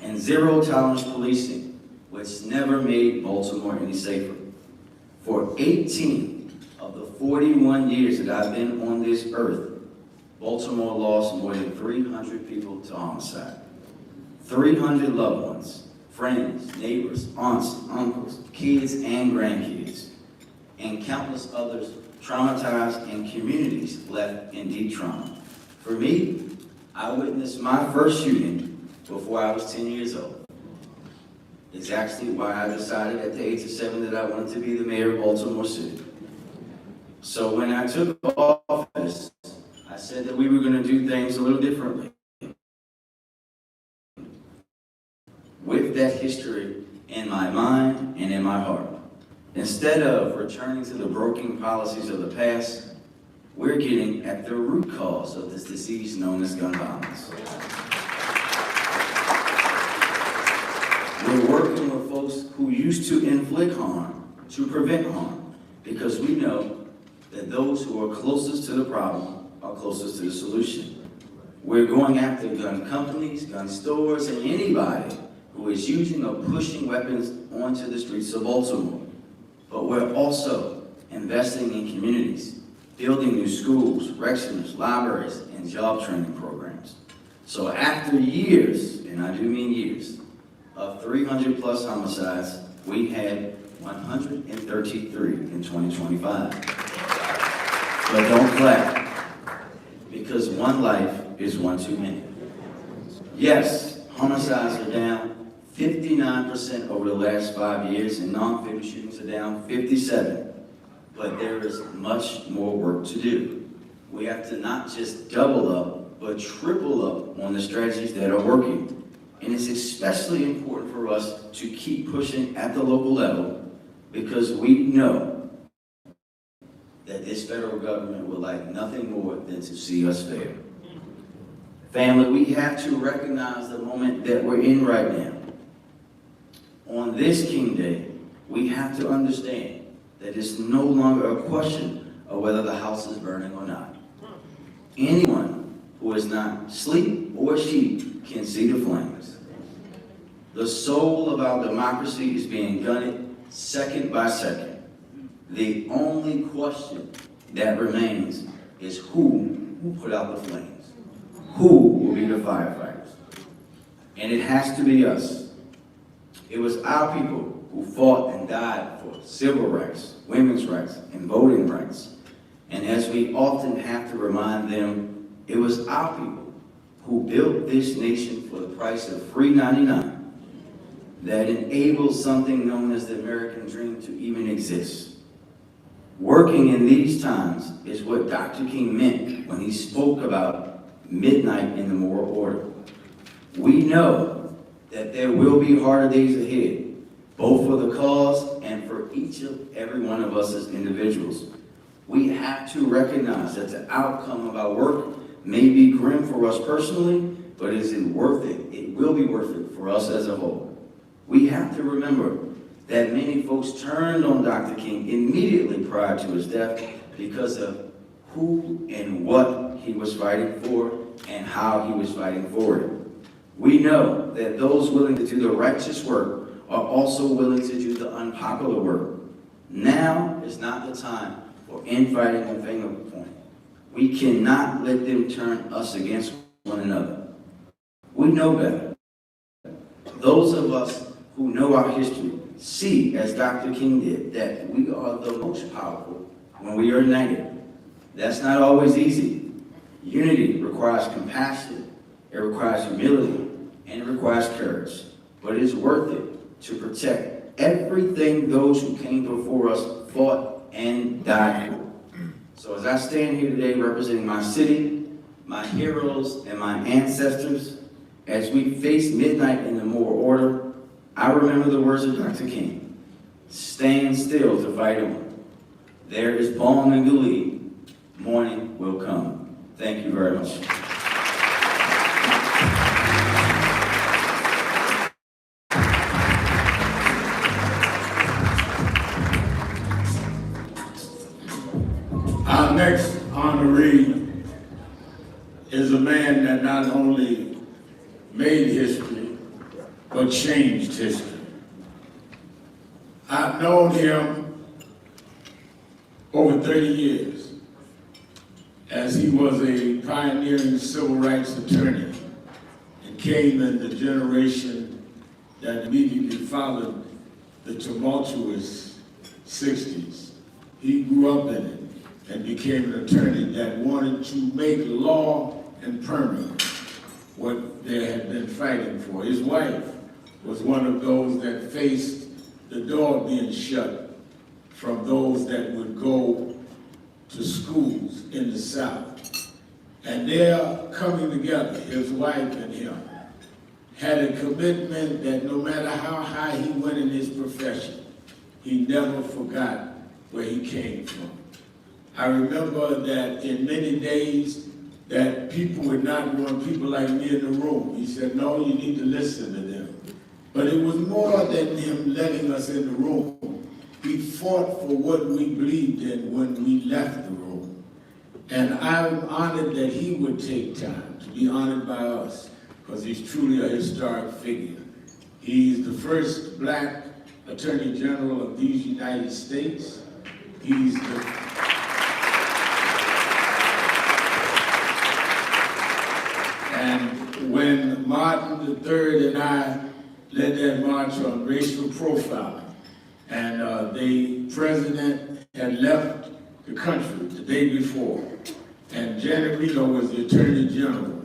And zero tolerance policing, which never made Baltimore any safer. For 18 of the 41 years that I've been on this earth, Baltimore lost more than 300 people to homicide. 300 loved ones, friends, neighbors, aunts, uncles, kids, and grandkids, and countless others traumatized and communities left in deep trauma. For me, I witnessed my first shooting before I was 10 years old. It's actually why I decided at the age of 7 that I wanted to be the mayor of Baltimore City. So when I took office, I said that we were going to do things a little differently. With that history in my mind and in my heart. Instead of returning to the broken policies of the past, we're getting at the root cause of this disease known as gun violence. those who used to inflict harm to prevent harm, because we know that those who are closest to the problem are closest to the solution. We're going after gun companies, gun stores, and anybody who is using or pushing weapons onto the streets of Baltimore. But we're also investing in communities, building new schools, rec centers, libraries, and job training programs. So after years, and I do mean years, of 300 plus homicides, we had 133 in 2025. But don't clap, because one life is one too many. Yes, homicides are down 59% over the last 5 years, and non-fatal shootings are down 57%. But there is much more work to do. We have to not just double up, but triple up on the strategies that are working. And it's especially important for us to keep pushing at the local level, because we know that this federal government would like nothing more than to see us fail. Family, we have to recognize the moment that we're in right now. On this King Day, we have to understand that it's no longer a question of whether the house is burning or not. Anyone who is not asleep or sheep can see the flames. The soul of our democracy is being gutted second by second. The only question that remains is who put out the flames? Who will be the firefighters? And it has to be us. It was our people who fought and died for civil rights, women's rights, and voting rights. And as we often have to remind them, it was our people who built this nation for the price of $3.99 that enabled something known as the American dream to even exist. Working in these times is what Dr. King meant when he spoke about midnight in the moral order. We know that there will be harder days ahead, both for the cause and for each and every one of us as individuals. We have to recognize that the outcome of our work may be grim for us personally, but is it worth it? It will be worth it for us as a whole. We have to remember that many folks turned on Dr. King immediately prior to his death because of who and what he was fighting for and how he was fighting for it. We know that those willing to do the righteous work are also willing to do the unpopular work. Now is not the time for infighting and finger pointing. We cannot let them turn us against one another. We know better. Those of us who know our history see, as Dr. King did, that we are the most powerful when we are united. That's not always easy. Unity requires compassion, it requires humility, and it requires courage. But it is worth it to protect everything those who came before us fought and died for. So as I stand here today representing my city, my heroes, and my ancestors, as we face midnight in the moral order, I remember the words of Dr. King. Stand still to fight on. There is balm in Gilead. Morning will come. Thank you very much. Our next honoree is a man that not only made history, but changed history. I've known him over 30 years as he was a pioneering civil rights attorney and came in the generation that immediately followed the tumultuous 60s. He grew up in it and became an attorney that wanted to make law and permanent what they had been fighting for. His wife was one of those that faced the door being shut from those that would go to schools in the South. And they're coming together, his wife and him, had a commitment that no matter how high he went in his profession, he never forgot where he came from. I remember that in many days that people would not want people like me in the room. He said, no, you need to listen to them. But it was more than him letting us in the room. He fought for what we believed in when we left the room. And I'm honored that he would take time to be honored by us, because he's truly a historic figure. He's the first black Attorney General of these United States. He's the And when Martin III and I led that march on racial profiling, and the president had left the country the day before, and Janet Reno was the Attorney General.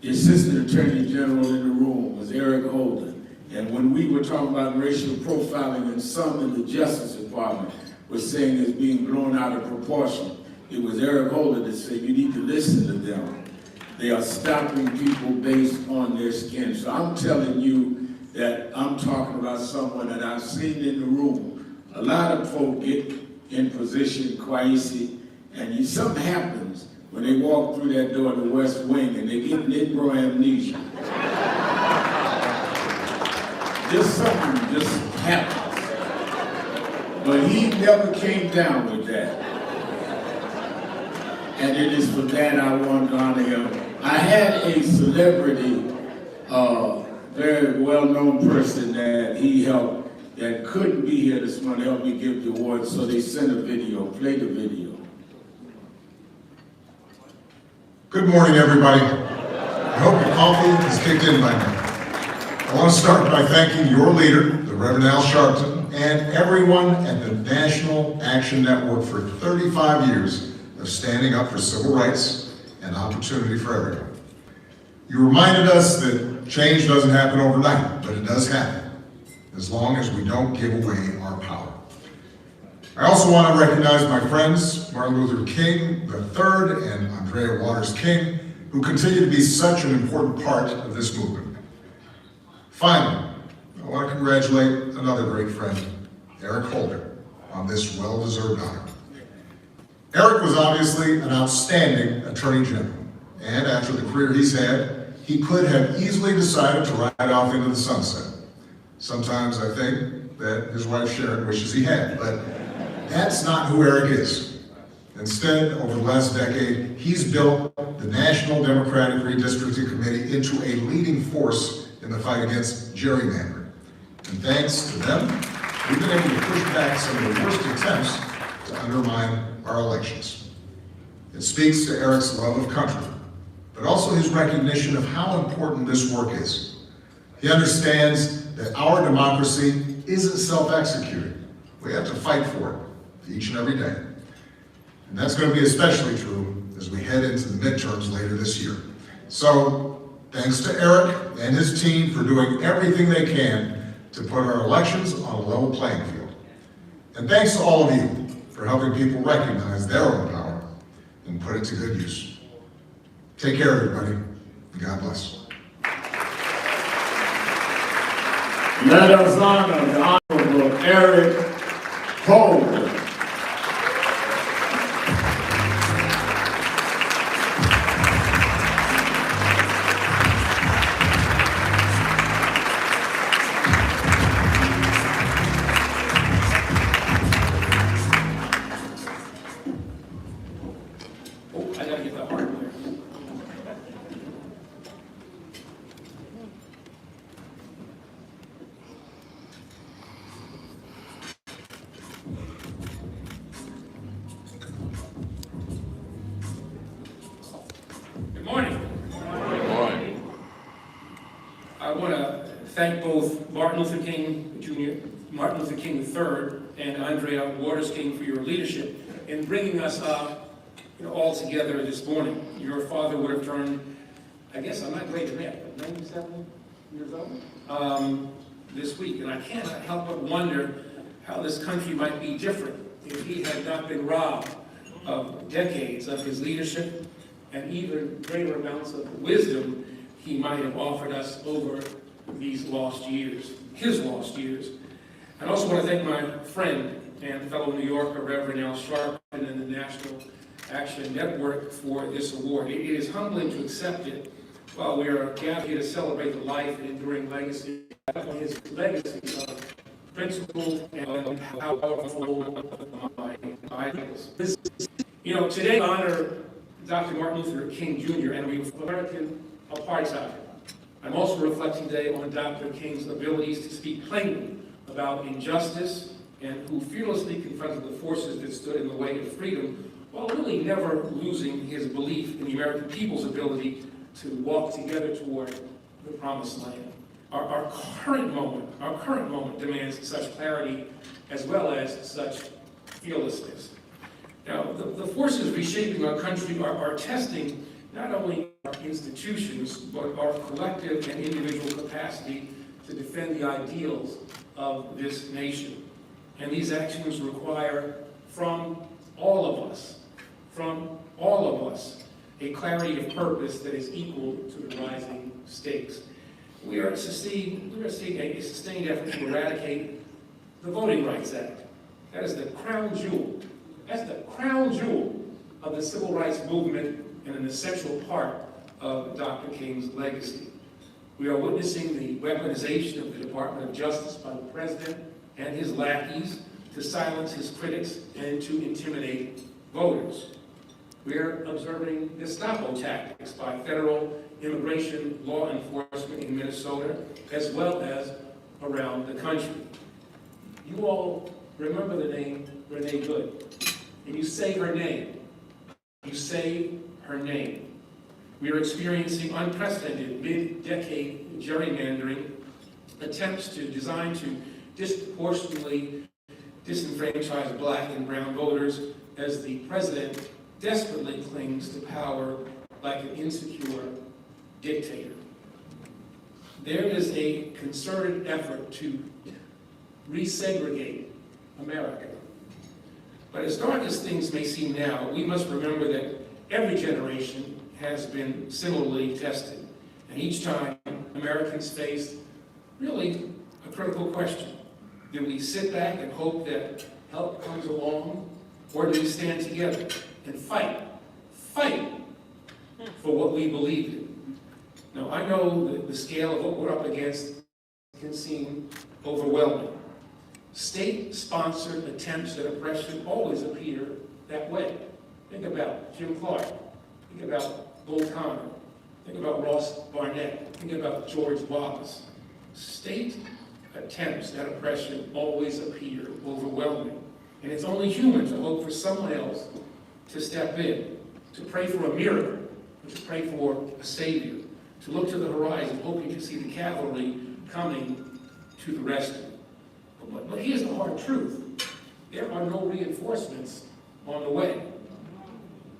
The Assistant Attorney General in the room was Eric Holder. And when we were talking about racial profiling, and some in the Justice Department were saying it's being blown out of proportion, it was Eric Holder that said, you need to listen to them. They are stopping people based on their skin. So I'm telling you that I'm talking about someone that I've seen in the room. A lot of folk get in position, Kwesi, and something happens when they walk through that door to the West Wing and they get Negro amnesia. Just something just happens. But he never came down with that. And it is for that I want to honor him. I had a celebrity, very well-known person that he helped that couldn't be here this morning to help me give the award, so they sent a video. Play the video. Good morning, everybody. I hope your coffee has kicked in by now. I want to start by thanking your leader, the Reverend Al Sharpton, and everyone at the National Action Network for 35 years of standing up for civil rights and opportunity for everyone. You reminded us that change doesn't happen overnight, but it does happen, as long as we don't give away our power. I also want to recognize my friends, Martin Luther King III and Andrea Waters King, who continue to be such an important part of this movement. Finally, I want to congratulate another great friend, Eric Holder, on this well-deserved honor. Eric was obviously an outstanding Attorney General, and after the career he's had, he could have easily decided to ride off into the sunset. Sometimes I think that his wife Sharon wishes he had, but that's not who Eric is. Instead, over the last decade, he's built the National Democratic Redistricting Committee into a leading force in the fight against gerrymandering. And thanks to them, we've been able to push back some of the worst attempts to undermine our elections. It speaks to Eric's love of country, but also his recognition of how important this work is. He understands that our democracy isn't self-executing. We have to fight for it each and every day. And that's going to be especially true as we head into the midterms later this year. So, thanks to Eric and his team for doing everything they can to put our elections on a level playing field. And thanks to all of you for helping people recognize their own power and put it to good use. Take care, everybody, and God bless. Let us honor the Honorable Eric Holder. Thank both Martin Luther King Jr., Martin Luther King III, and Andrea Waters King for your leadership in bringing us all together this morning. Your father would have turned, I guess I'm not great at math, but 97 years old this week, and I can't help but wonder how this country might be different if he had not been robbed of decades of his leadership and even greater amounts of wisdom he might have offered us over these lost years, his lost years. I also want to thank my friend and fellow New Yorker, Reverend Al Sharpton, and the National Action Network for this award. It is humbling to accept it Well, we are gathered here to celebrate the life and enduring legacy of his legacy of principle and powerful ideals. You know, today we honor Dr. Martin Luther King Jr. and we American apartheid. I'm also reflecting today on Dr. King's abilities to speak plainly about injustice and who fearlessly confronted the forces that stood in the way of freedom while really never losing his belief in the American people's ability to walk together toward the promised land. Our current moment demands such clarity as well as such fearlessness. Now, the forces reshaping our country are testing not only our institutions, but our collective and individual capacity to defend the ideals of this nation. And these actions require from all of us, a clarity of purpose that is equal to the rising stakes. We are seeing a sustained effort to eradicate the Voting Rights Act. That is the crown jewel. That's the crown jewel of the civil rights movement and an essential part of Dr. King's legacy. We are witnessing the weaponization of the Department of Justice by the President and his lackeys to silence his critics and to intimidate voters. We're observing Gestapo tactics by federal immigration law enforcement in Minnesota, as well as around the country. You all remember the name Renee Good, and you say her name. You say her name. We are experiencing unprecedented mid-decade gerrymandering attempts designed to disproportionately disenfranchise black and brown voters as the president desperately clings to power like an insecure dictator. There is a concerted effort to resegregate America. But as dark as things may seem now, we must remember that every generation has been similarly tested. And each time, Americans face really a critical question. Do we sit back and hope that help comes along, or do we stand together and fight for what we believe in? Now, I know that the scale of what we're up against can seem overwhelming. State-sponsored attempts at oppression always appear that way. Think about Jim Clark. Think about Bull Connor. Think about Ross Barnett. Think about George Wallace. State attempts at oppression always appear overwhelming. And it's only human to hope for someone else to step in, to pray for a miracle, to pray for a savior, to look to the horizon, hoping to see the cavalry coming to the rescue. But here's the hard truth. There are no reinforcements on the way.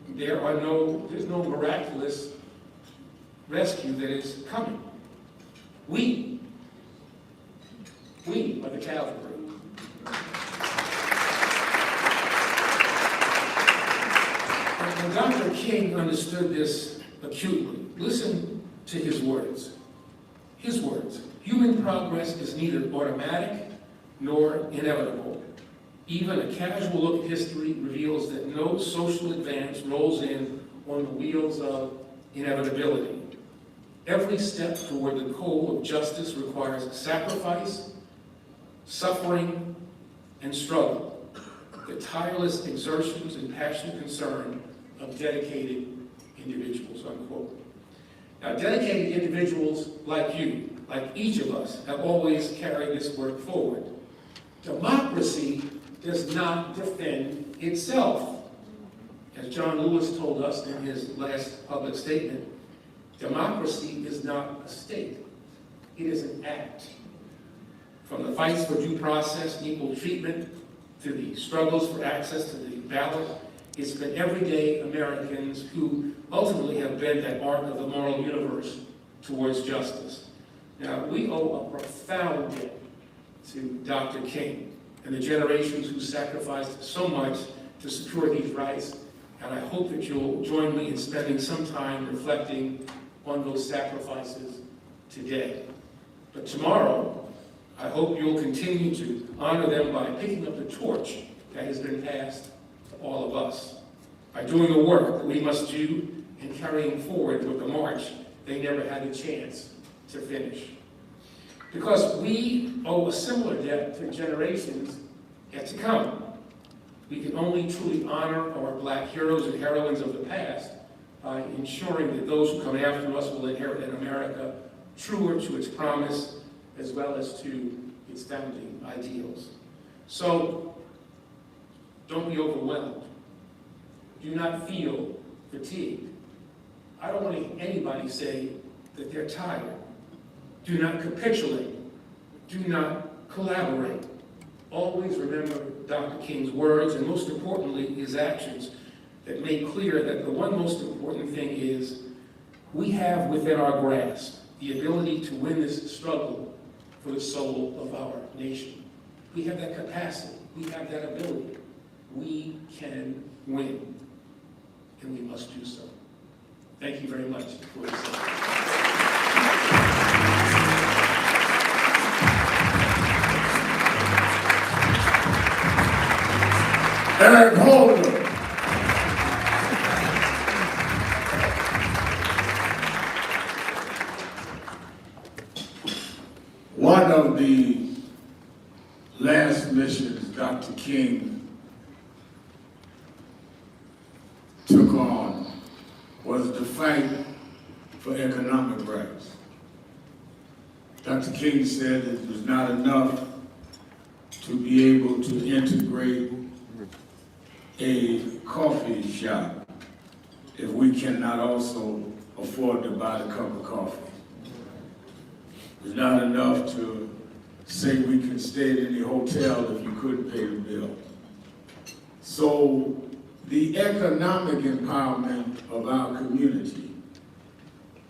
There's no miraculous rescue that is coming. We are the cavalry. And Dr. King understood this acutely. Listen to his words. His words. Human progress is neither automatic nor inevitable. Even a casual look at history reveals that no social advance rolls in on the wheels of inevitability. Every step toward the goal of justice requires sacrifice, suffering, and struggle. The tireless exertions and passionate concern of dedicated individuals, unquote. Now, dedicated individuals like you, like each of us, have always carried this work forward. Democracy does not defend itself. As John Lewis told us in his last public statement, democracy is not a state, it is an act. From the fights for due process and equal treatment to the struggles for access to the ballot, it's been everyday Americans who ultimately have bent that arc of the moral universe towards justice. Now, we owe a profound debt to Dr. King and the generations who sacrificed so much to secure these rights, and I hope that you'll join me in spending some time reflecting on those sacrifices today. But tomorrow, I hope you'll continue to honor them by picking up the torch that has been passed to all of us, by doing the work that we must do and carrying forward with the march they never had a chance to finish. Because we owe a similar debt to generations yet to come. We can only truly honor our Black heroes and heroines of the past by ensuring that those who come after us will inherit an America truer to its promise as well as to its founding ideals. So, don't be overwhelmed. Do not feel fatigued. I don't want to hear anybody say that they're tired. Do not capitulate. Do not collaborate. Always remember Dr. King's words, and most importantly, his actions that made clear that the one most important thing is we have within our grasp the ability to win this struggle for the soul of our nation. We have that capacity. We have that ability. We can win, and we must do so. Thank you very much for listening. Eric Holder. One of the last missions Dr. King took on was the fight for economic rights. Dr. King said it was not enough to be able to integrate a coffee shop if we cannot also afford to buy the cup of coffee. It's not enough to say we can stay in any hotel if you couldn't pay the bill. So the economic empowerment of our community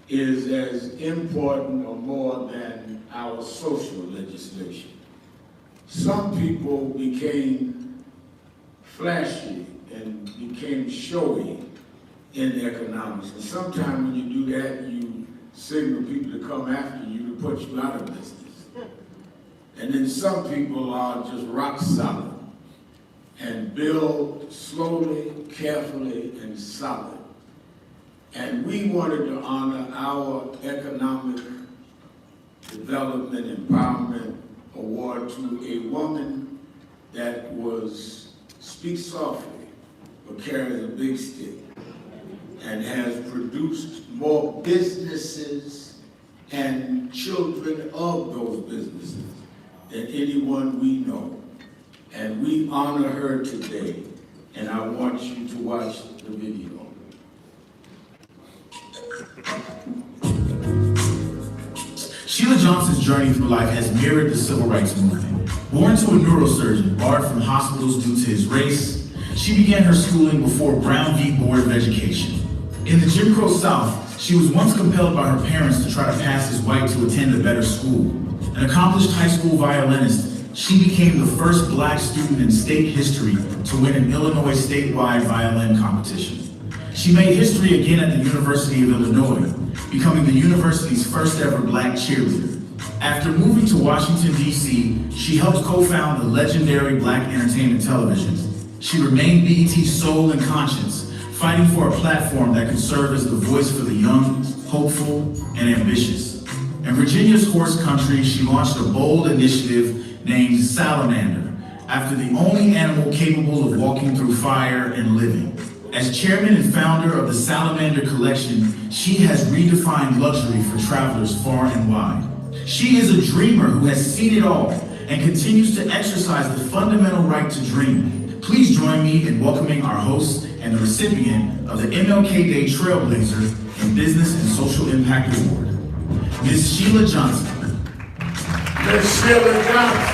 is as important or more than our social legislation. Some people became flashy and became showy in economics. And sometimes when you do that, you signal people to come after you to put you out of business. And then some people are just rock solid and build slowly, carefully, and solid. And we wanted to honor our economic development empowerment award to a woman that speaks softly, but carries a big stick, and has produced more businesses and children of those businesses than anyone we know. And we honor her today, and I want you to watch the video. Sheila Johnson's journey through life has mirrored the civil rights movement. Born to a neurosurgeon barred from hospitals due to his race, she began her schooling before Brown v. Board of Education. In the Jim Crow South, she was once compelled by her parents to try to pass as white to attend a better school. An accomplished high school violinist, she became the first Black student in state history to win an Illinois statewide violin competition. She made history again at the University of Illinois, becoming the university's first ever Black cheerleader. After moving to Washington, D.C., she helped co-found the legendary Black Entertainment Television. She remained BET's soul and conscience, fighting for a platform that could serve as the voice for the young, hopeful, and ambitious. In Virginia's horse country, she launched a bold initiative named Salamander, after the only animal capable of walking through fire and living. As chairman and founder of the Salamander Collection, she has redefined luxury for travelers far and wide. She is a dreamer who has seen it all and continues to exercise the fundamental right to dream. Please join me in welcoming our host and the recipient of the MLK Day Trailblazer in Business and Social Impact Award, Ms. Sheila Johnson. Ms. Sheila Johnson.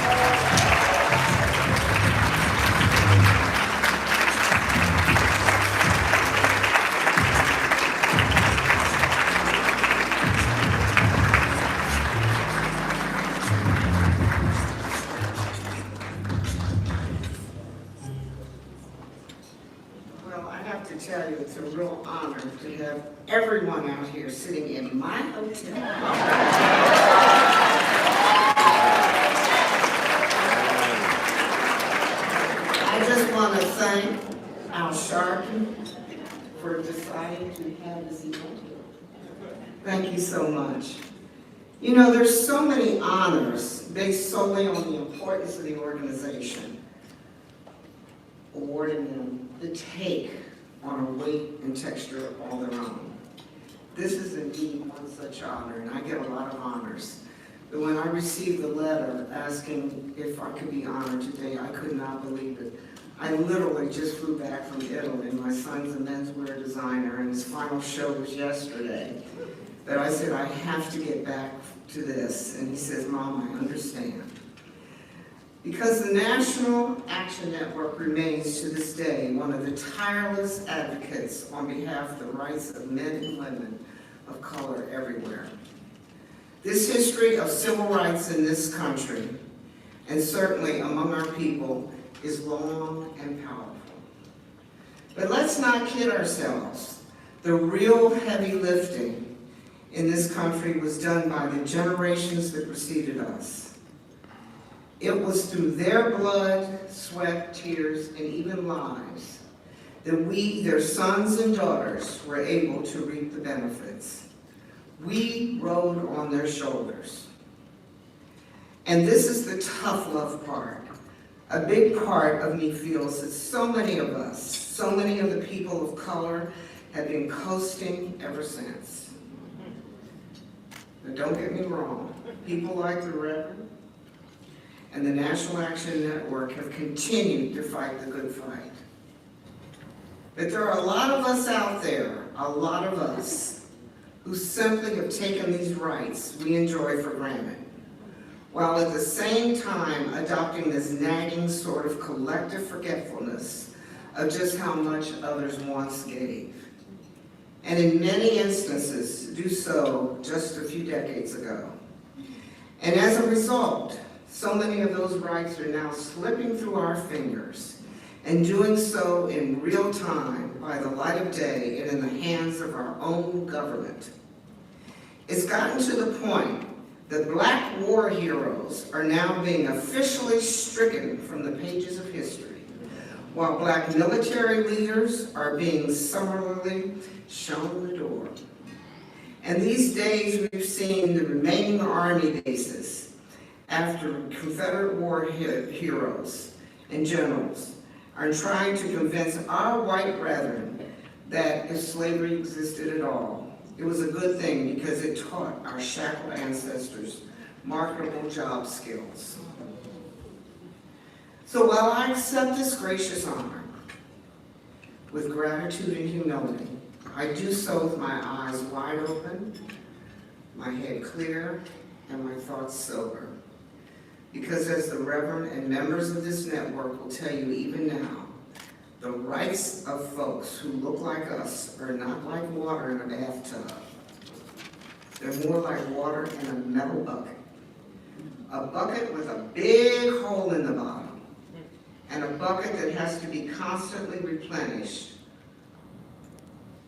Tell you it's a real honor to have everyone out here sitting in my hotel. I just want to thank our Sharpton for deciding to have this event. Thank you so much. You know, there's so many honors based solely on the importance of the organization, awarding them the take on a weight and texture of all their own. This is indeed one such honor, and I get a lot of honors. But when I received the letter asking if I could be honored today, I could not believe it. I literally just flew back from Italy. My son's a menswear designer, and his final show was yesterday. But I said, I have to get back to this. And he says, Mom, I understand. Because the National Action Network remains to this day one of the tireless advocates on behalf of the rights of men and women of color everywhere. This history of civil rights in this country, and certainly among our people, is long and powerful. But let's not kid ourselves. The real heavy lifting in this country was done by the generations that preceded us. It was through their blood, sweat, tears, and even lives that we, their sons and daughters, were able to reap the benefits. We rode on their shoulders. And this is the tough love part. A big part of me feels that so many of us, so many of the people of color have been coasting ever since. But don't get me wrong, people like the Reverend and the National Action Network have continued to fight the good fight. But there are a lot of us out there, a lot of us, who simply have taken these rights we enjoy for granted, while at the same time adopting this nagging sort of collective forgetfulness of just how much others once gave. And in many instances, do so just a few decades ago. And as a result, so many of those rights are now slipping through our fingers, and doing so in real time by the light of day and in the hands of our own government. It's gotten to the point that Black war heroes are now being officially stricken from the pages of history, while Black military leaders are being summarily shown the door. And these days we've seen the remaining Army bases after Confederate war heroes and generals are trying to convince our white brethren that if slavery existed at all, it was a good thing because it taught our shackled ancestors marketable job skills. So while I accept this gracious honor with gratitude and humility, I do so with my eyes wide open, my head clear, and my thoughts sober. Because as the Reverend and members of this network will tell you even now, the rights of folks who look like us are not like water in a bathtub. They're more like water in a metal bucket. A bucket with a big hole in the bottom, and a bucket that has to be constantly replenished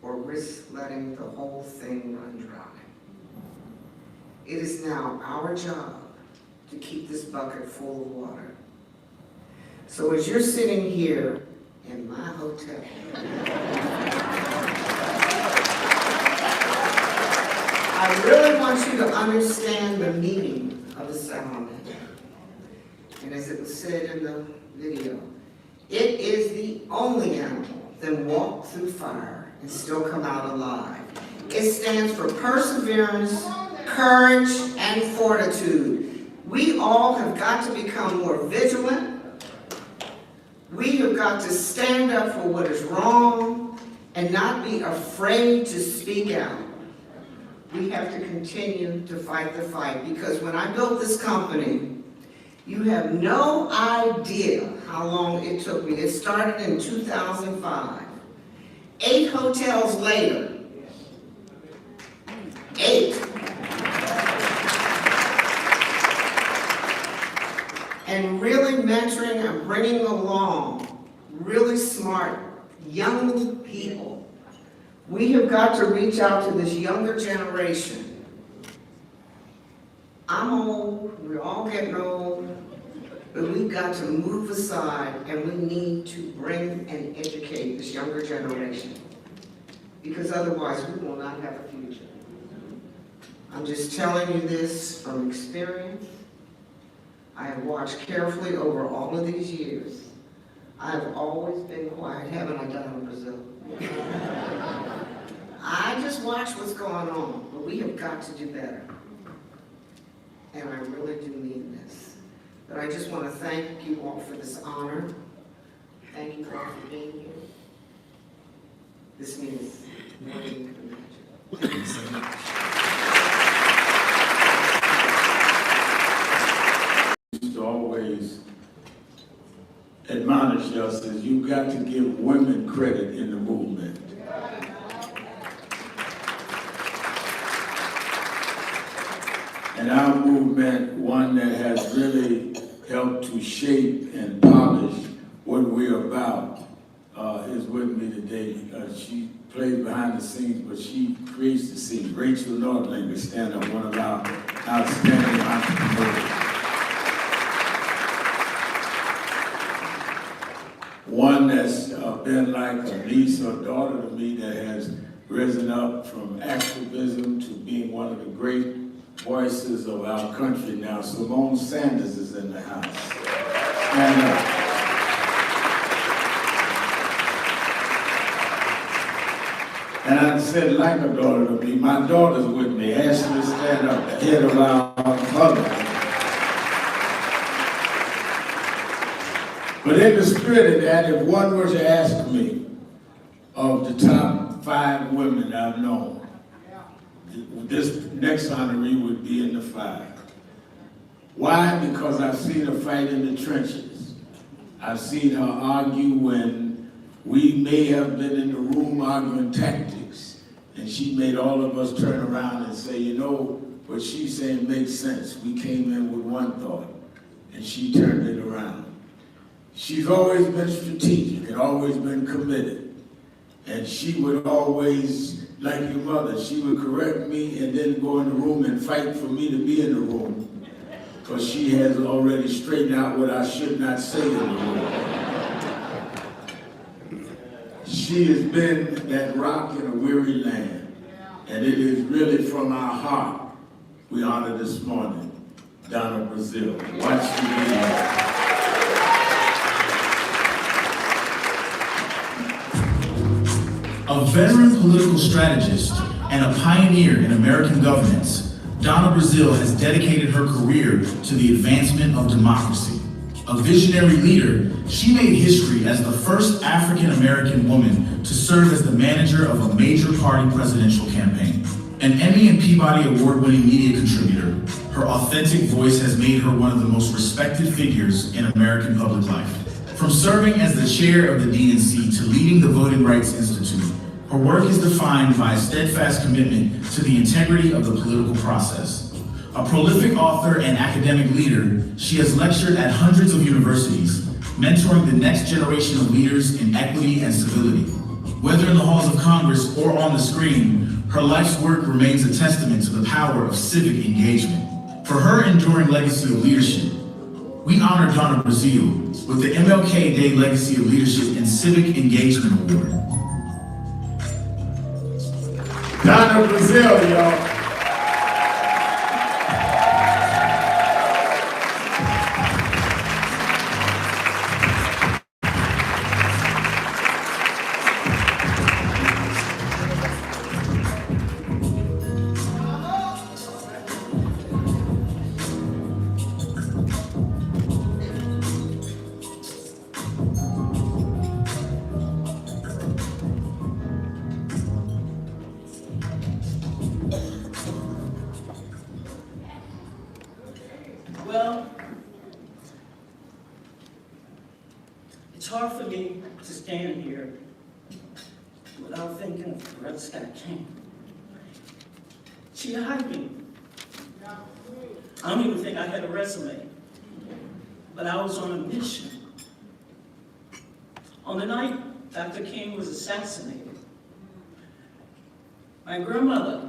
or risk letting the whole thing run dry. It is now our job to keep this bucket full of water. So as you're sitting here in my hotel, I really want you to understand the meaning of the ceremony. And as it was said in the video, it is the only animal that walked through fire and still come out alive. It stands for perseverance, courage, and fortitude. We all have got to become more vigilant. We have got to stand up for what is wrong and not be afraid to speak out. We have to continue to fight the fight, because when I built this company, you have no idea how long it took me. It started in 2005. 8 hotels later, 8. And really mentoring and bringing along really smart young people. We have got to reach out to this younger generation. I'm old, we're all getting old, but we've got to move aside and we need to bring and educate this younger generation, because otherwise we will not have a future. I'm just telling you this from experience. I have watched carefully over all of these years. I have always been quiet, haven't I, Donna Brazil? I just watch what's going on, but we have got to do better. And I really do mean this. But I just want to thank you all for this honor. Thank you all for being here. This means more than you can imagine. Thank you so much. To always admonish us is you've got to give women credit in the movement. And our movement, one that has really helped to shape and polish what we're about, is with me today. She plays behind the scenes, but she creates the scenes. Rachel Nordlinger, stand up, one of our outstanding entrepreneurs. One that's been like a niece or daughter to me that has risen up from activism to being one of the great voices of our country now. Simone Sanders is in the house. And I said, like a daughter to me, my daughter's with me. Ashley, stand up, the head of our mother. But in the spirit of that, if one were to ask me of the top 5 women I've known, this next honoree would be in the 5. Why? Because I've seen her fight in the trenches. I've seen her argue when we may have been in the room arguing tactics, and she made all of us turn around and say, you know, what she's saying makes sense. We came in with one thought, and she turned it around. She's always been strategic and always been committed. And she would always, like your mother, she would correct me and then go in the room and fight for me to be in the room, because she has already straightened out what I should not say in the room. She has been that rock in a weary land, and it is really from our heart we honor this morning Donna Brazil. Watch the video. A veteran political strategist and a pioneer in American governance, Donna Brazil has dedicated her career to the advancement of democracy. A visionary leader, she made history as the first African-American woman to serve as the manager of a major party presidential campaign. An Emmy and Peabody Award-winning media contributor, her authentic voice has made her one of the most respected figures in American public life. From serving as the chair of the DNC to leading the Voting Rights Institute, her work is defined by a steadfast commitment to the integrity of the political process. A prolific author and academic leader, she has lectured at hundreds of universities, mentoring the next generation of leaders in equity and civility. Whether in the halls of Congress or on the screen, her life's work remains a testament to the power of civic engagement. For her enduring legacy of leadership, we honor Donna Brazil with the MLK Day Legacy of Leadership and Civic Engagement Award. Donna Brazil, y'all. Well, it's hard for me to stand here without thinking of Red Scott King. She hired me. I don't even think I had a resume, but I was on a mission. On the night Dr. King was assassinated, my grandmother,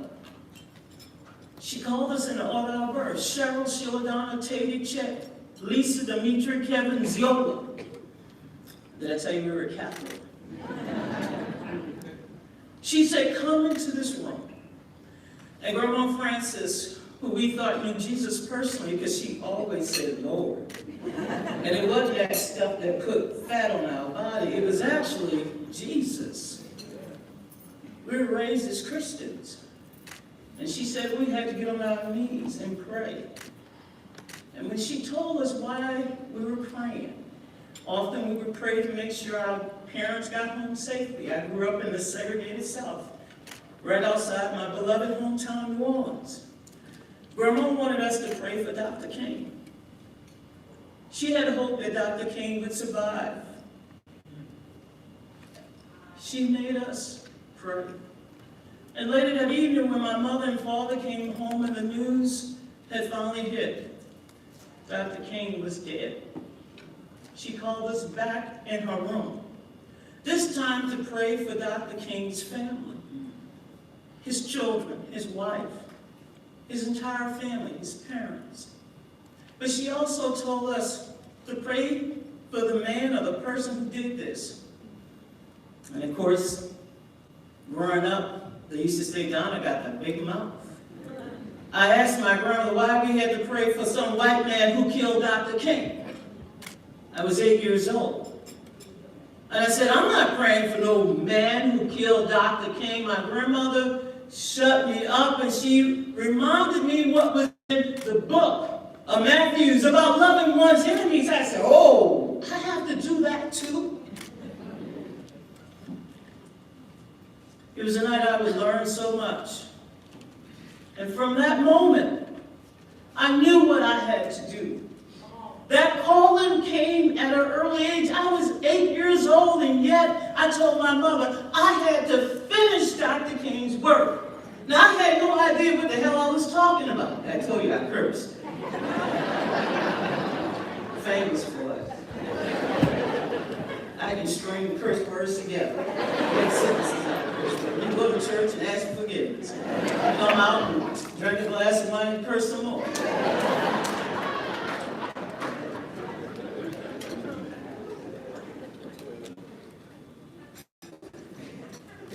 she called us in the order of birth: Cheryl, Shildana, Teddy, Chet, Lisa, Demetri, Kevin, Ziola. Did I tell you we were And Grandma Frances, who we thought knew Jesus personally because she always said Lord. And it wasn't that stuff that put fat on our body. It was actually Jesus. We were raised as Christians. And she said we had to get on our knees and pray. And when she told us why we were praying, often we would pray to make sure our parents got home safely. I grew up in the segregated South, right outside my beloved hometown, New Orleans. Grandma wanted us to pray for Dr. King. She had hope that Dr. King would survive. She made us pray. And later that evening, when my mother and father came home and the news had finally hit, Dr. King was dead. She called us back in her room, this time to pray for Dr. King's family, his children, his wife, his entire family, his parents. But she also told us to pray for the man or the person who did this. And of course, growing up, they used to say Donna got a big mouth. I asked my grandmother why we had to pray for some white man who killed Dr. King. I was 8 years old. And I said, I'm not praying for no man who killed Dr. King. My grandmother shut me up and she reminded me what was in the book of Matthew about loving one's enemies. I said, oh, I have to do that too? It was a night I would learn so much. And from that moment, I knew what I had to do. That calling came at an early age. I was 8 years old, and yet I told my mother I had to finish Dr. King's work. Now, I had no idea what the hell I was talking about. I told you I cursed. Famous for it. I can string curse words together. Make sentences out of curse words. You go to church and ask for forgiveness. Come out and drink a glass of wine and curse some more.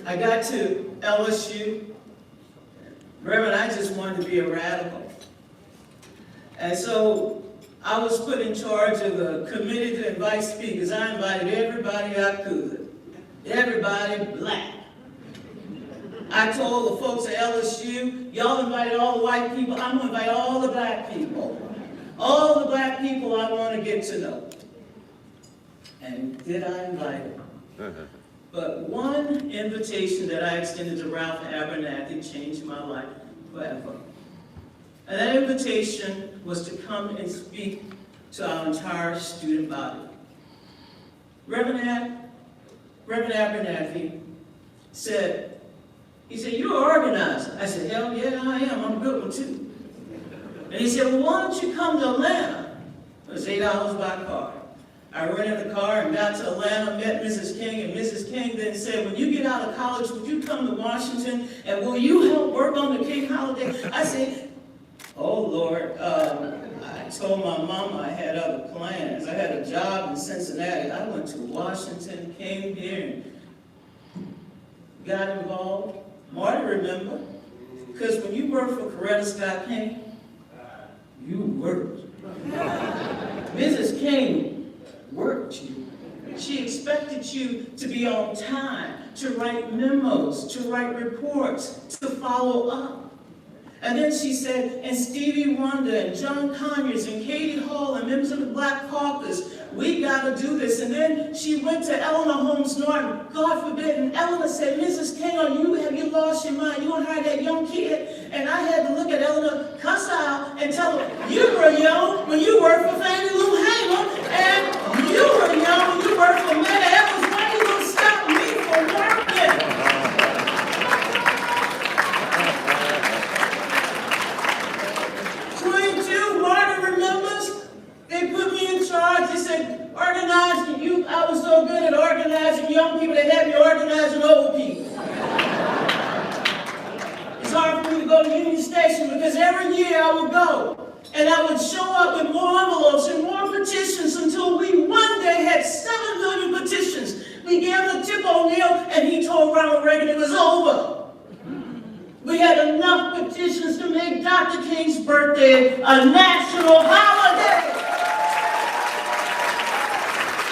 I got to LSU. Reverend, I just wanted to be a radical. And so I was put in charge of a committee to invite speakers. I invited everybody I could. Everybody black. I told the folks at LSU, y'all invited all the white people, I'm going to invite all the black people. All the black people I want to get to know. And did I invite them? But one invitation that I extended to Ralph Abernathy changed my life forever. And that invitation was to come and speak to our entire student body. Reverend Abernathy said, he said, you're an organizer. I said, hell yeah, I am. I'm a good one too. And he said, well, why don't you come to Atlanta? It was 8 hours by car. I rented a car and got to Atlanta, met Mrs. King, and Mrs. King then said, when you get out of college, would you come to Washington and will you help work on the King holiday? I said, oh Lord, I told my mom I had other plans. I had a job in Cincinnati. I went to Washington, came here, and got involved. Marty, remember? Because when you worked for Coretta Scott King, you worked. Mrs. King worked you. She expected you to be on time, to write memos, to write reports, to follow up. And then she said, and Stevie Wonder, and John Conyers, and Katie Hall, and members of the Black Caucus, we got to do this. And then she went to Eleanor Holmes Norton, God forbid, and Eleanor said, Mrs. King, have you lost your mind? You want to hire that young kid? And I had to look at Eleanor, cuss her out, and tell her, you were young when you worked for Fannie Lou Hamer, and you were young when you worked for Meta Evans. Why are you going to stop me from working? They put me in charge. They said, organize you. I was so good at organizing young people, they had me organizing old people. It's hard for me to go to Union Station because every year I would go and I would show up with more envelopes and more petitions until we one day had 7 million petitions. We gave them to Tip O'Neill and he told Ronald Reagan it was over. We had enough petitions to make Dr. King's birthday a national holiday.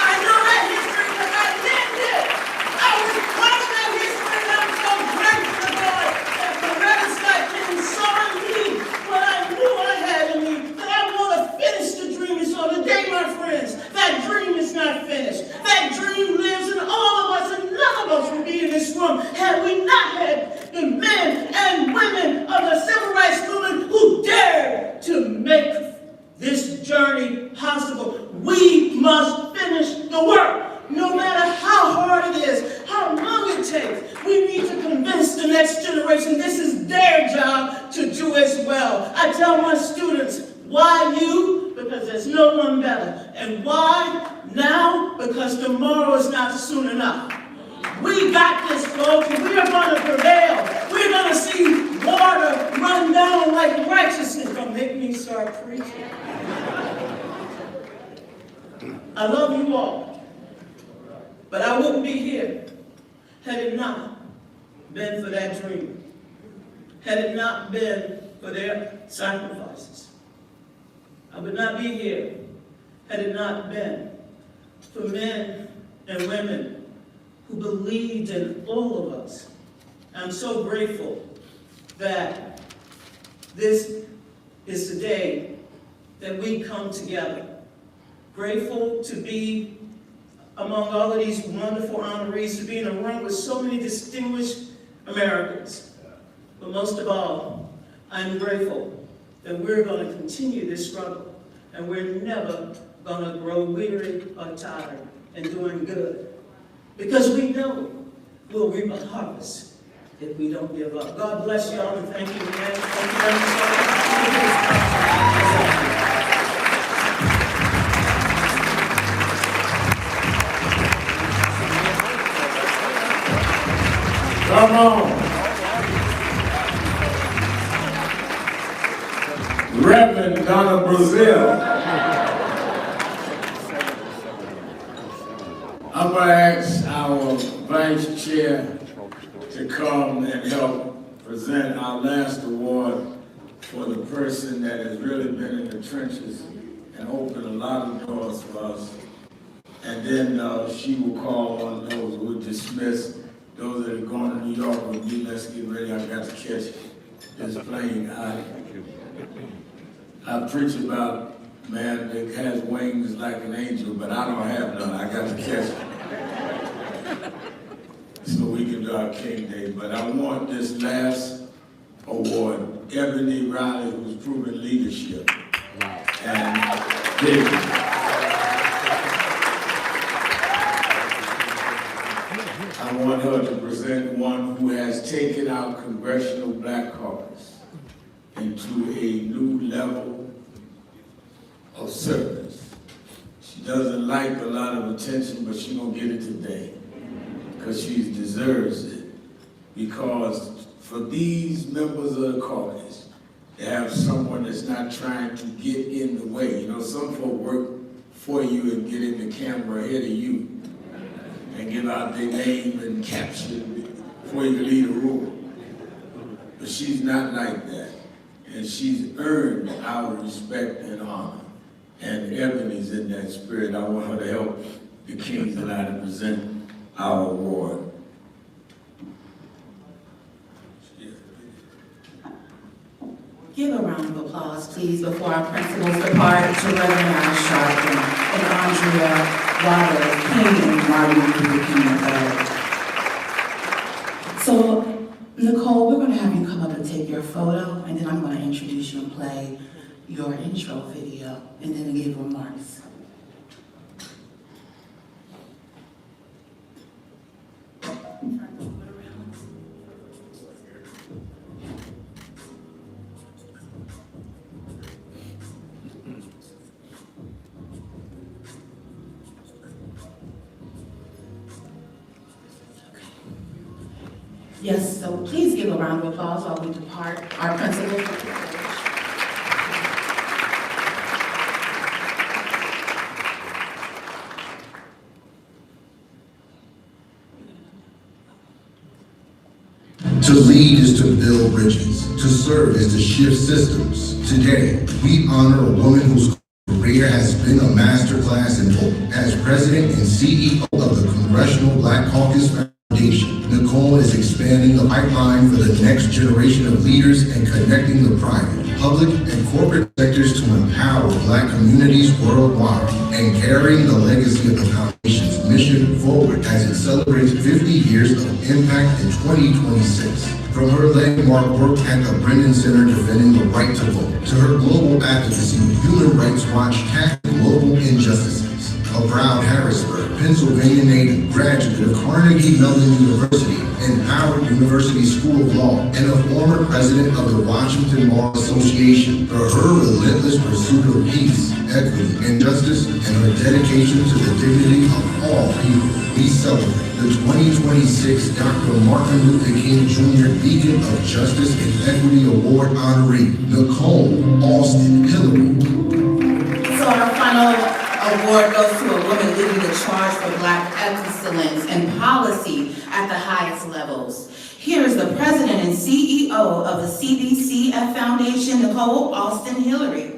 I know that history because I lived it. I was part of that history, and I'm so grateful to God that Loretta Scott King saw in me what I knew I had in me, that I want to finish the dream. And so today, my friends, that dream is not finished. That dream lives in all of us, and none of us would be in this room had we not had the men and women of the civil rights movement who dared to make this journey possible. We must finish the work, no matter how hard it is, how long it takes. We need to convince the next generation this is their job to do as well. I tell my students, why you? Because there's no one better. And why now? Because tomorrow is not soon enough. We got this, folks, and we are going to prevail. We're going to see water run down like righteousness. Don't make me start preaching. I love you all, but I wouldn't be here had it not been for that dream, had it not been for their sacrifices. I would not be here had it not been for men and women who believed in all of us. I'm so grateful that this is the day that we come together. Grateful to be among all of these wonderful honorees, to be in a room with so many distinguished Americans. But most of all, I'm grateful that we're going to continue this struggle, and we're never going to grow weary or tired in doing good. Because we know we'll reap a harvest if we don't give up. God bless y'all, and thank you again. Thank you very much. Come on. Reverend Donna Brazil. I'm going to ask our Vice Chair to come and help present our last award for the person that has really been in the trenches and opened a lot of doors for us. And then she will call on those who will dismiss those that are going to New York with me. Let's get ready. I got to catch this plane. I preach about man that has wings like an angel, but I don't have none. I got to catch it. So we can do our King Day. But I want this last award, Ebony Riley, who's proven leadership. And vision. I want her to present one who has taken our Congressional Black Caucus into a new level of service. She doesn't like a lot of attention, but she's gonna get it today because she deserves it. Because for these members of the caucus, to have someone that's not trying to get in the way. You know, some folk work for you and get in the camera ahead of you and give out their name and caption before you leave the room. But she's not like that. And she's earned our respect and honor. And Ebony's in that spirit. I want her to help the Kings and I to present our award. Give a round of applause, please, before our principals depart to Reverend Al Sharpton and Andrea Waters, King and Martin Luther King III. So, Nicole, we're going to have you come up and take your photo, and then I'm going to introduce you and play your intro video, and then give remarks. Yes, so please give a round of applause while we depart our principal. To lead is to build bridges. To serve is to shift systems. Today, we honor a woman whose career has been a masterclass in hope. As president and CEO of the Congressional Black Caucus Foundation, Nicole is expanding the pipeline for the next generation of leaders and connecting the private, public, and corporate sectors to empower Black communities worldwide and carrying the legacy of the foundation's mission forward as it celebrates 50 years of impact in 2026. From her landmark work at the Brennan Center defending the right to vote, to her global advocacy with Human Rights Watch tackling global injustices. A proud Harrisburg, Pennsylvania native, graduate of Carnegie Mellon University and Howard University School of Law, and a former president of the Washington Bar Association. For her relentless pursuit of peace, equity, and justice, and her dedication to the dignity of all people, we celebrate the 2026 Dr. Martin Luther King Jr. Beacon of Justice and Equity Award honoree, Nicole Austin Hillary. So our final award goes to a woman leading the charge for Black excellence and policy at the highest levels. Here is the president and CEO of the CBCF Foundation, Nicole Austin Hillary.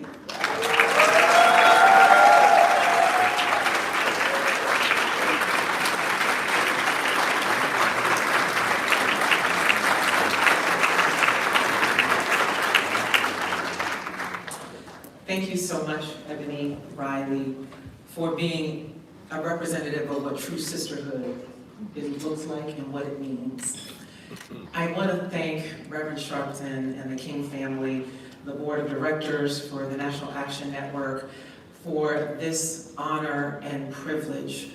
Thank you so much, Ebony Riley, for being a representative of what true sisterhood looks like and what it means. I want to thank Reverend Sharpton and the King family, the board of directors for the National Action Network, for this honor and privilege,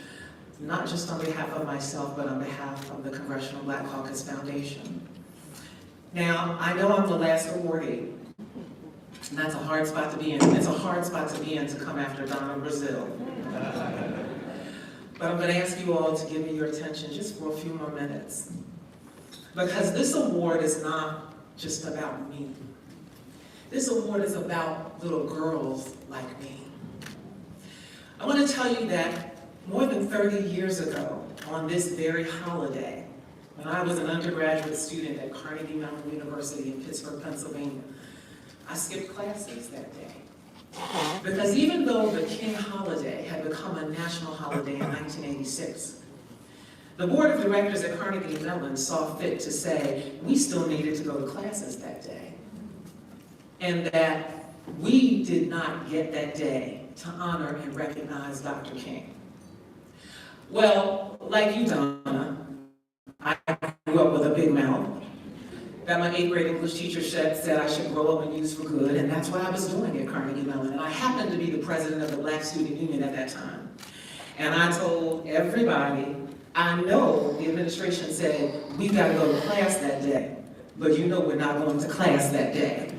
not just on behalf of myself, but on behalf of the Congressional Black Caucus Foundation. Now, I know I'm the last awardee, and that's a hard spot to be in. It's a hard spot to be in to come after Donna Brazile. But I'm going to ask you all to give me your attention just for a few more minutes. Because this award is not just about me. This award is about little girls like me. I want to tell you that more than 30 years ago, on this very holiday, when I was an undergraduate student at Carnegie Mellon University in Pittsburgh, Pennsylvania, I skipped classes that day. Because even though the King holiday had become a national holiday in 1986, the board of directors at Carnegie Mellon saw fit to say we still needed to go to classes that day. And that we did not get that day to honor and recognize Dr. King. Well, like you, Donna, I grew up with a big mouth that my 8th grade English teacher said I should grow up and use for good, and that's what I was doing at Carnegie Mellon. And I happened to be the president of the Black Student Union at that time. And I told everybody, I know the administration said, we gotta go to class that day, but you know we're not going to class that day.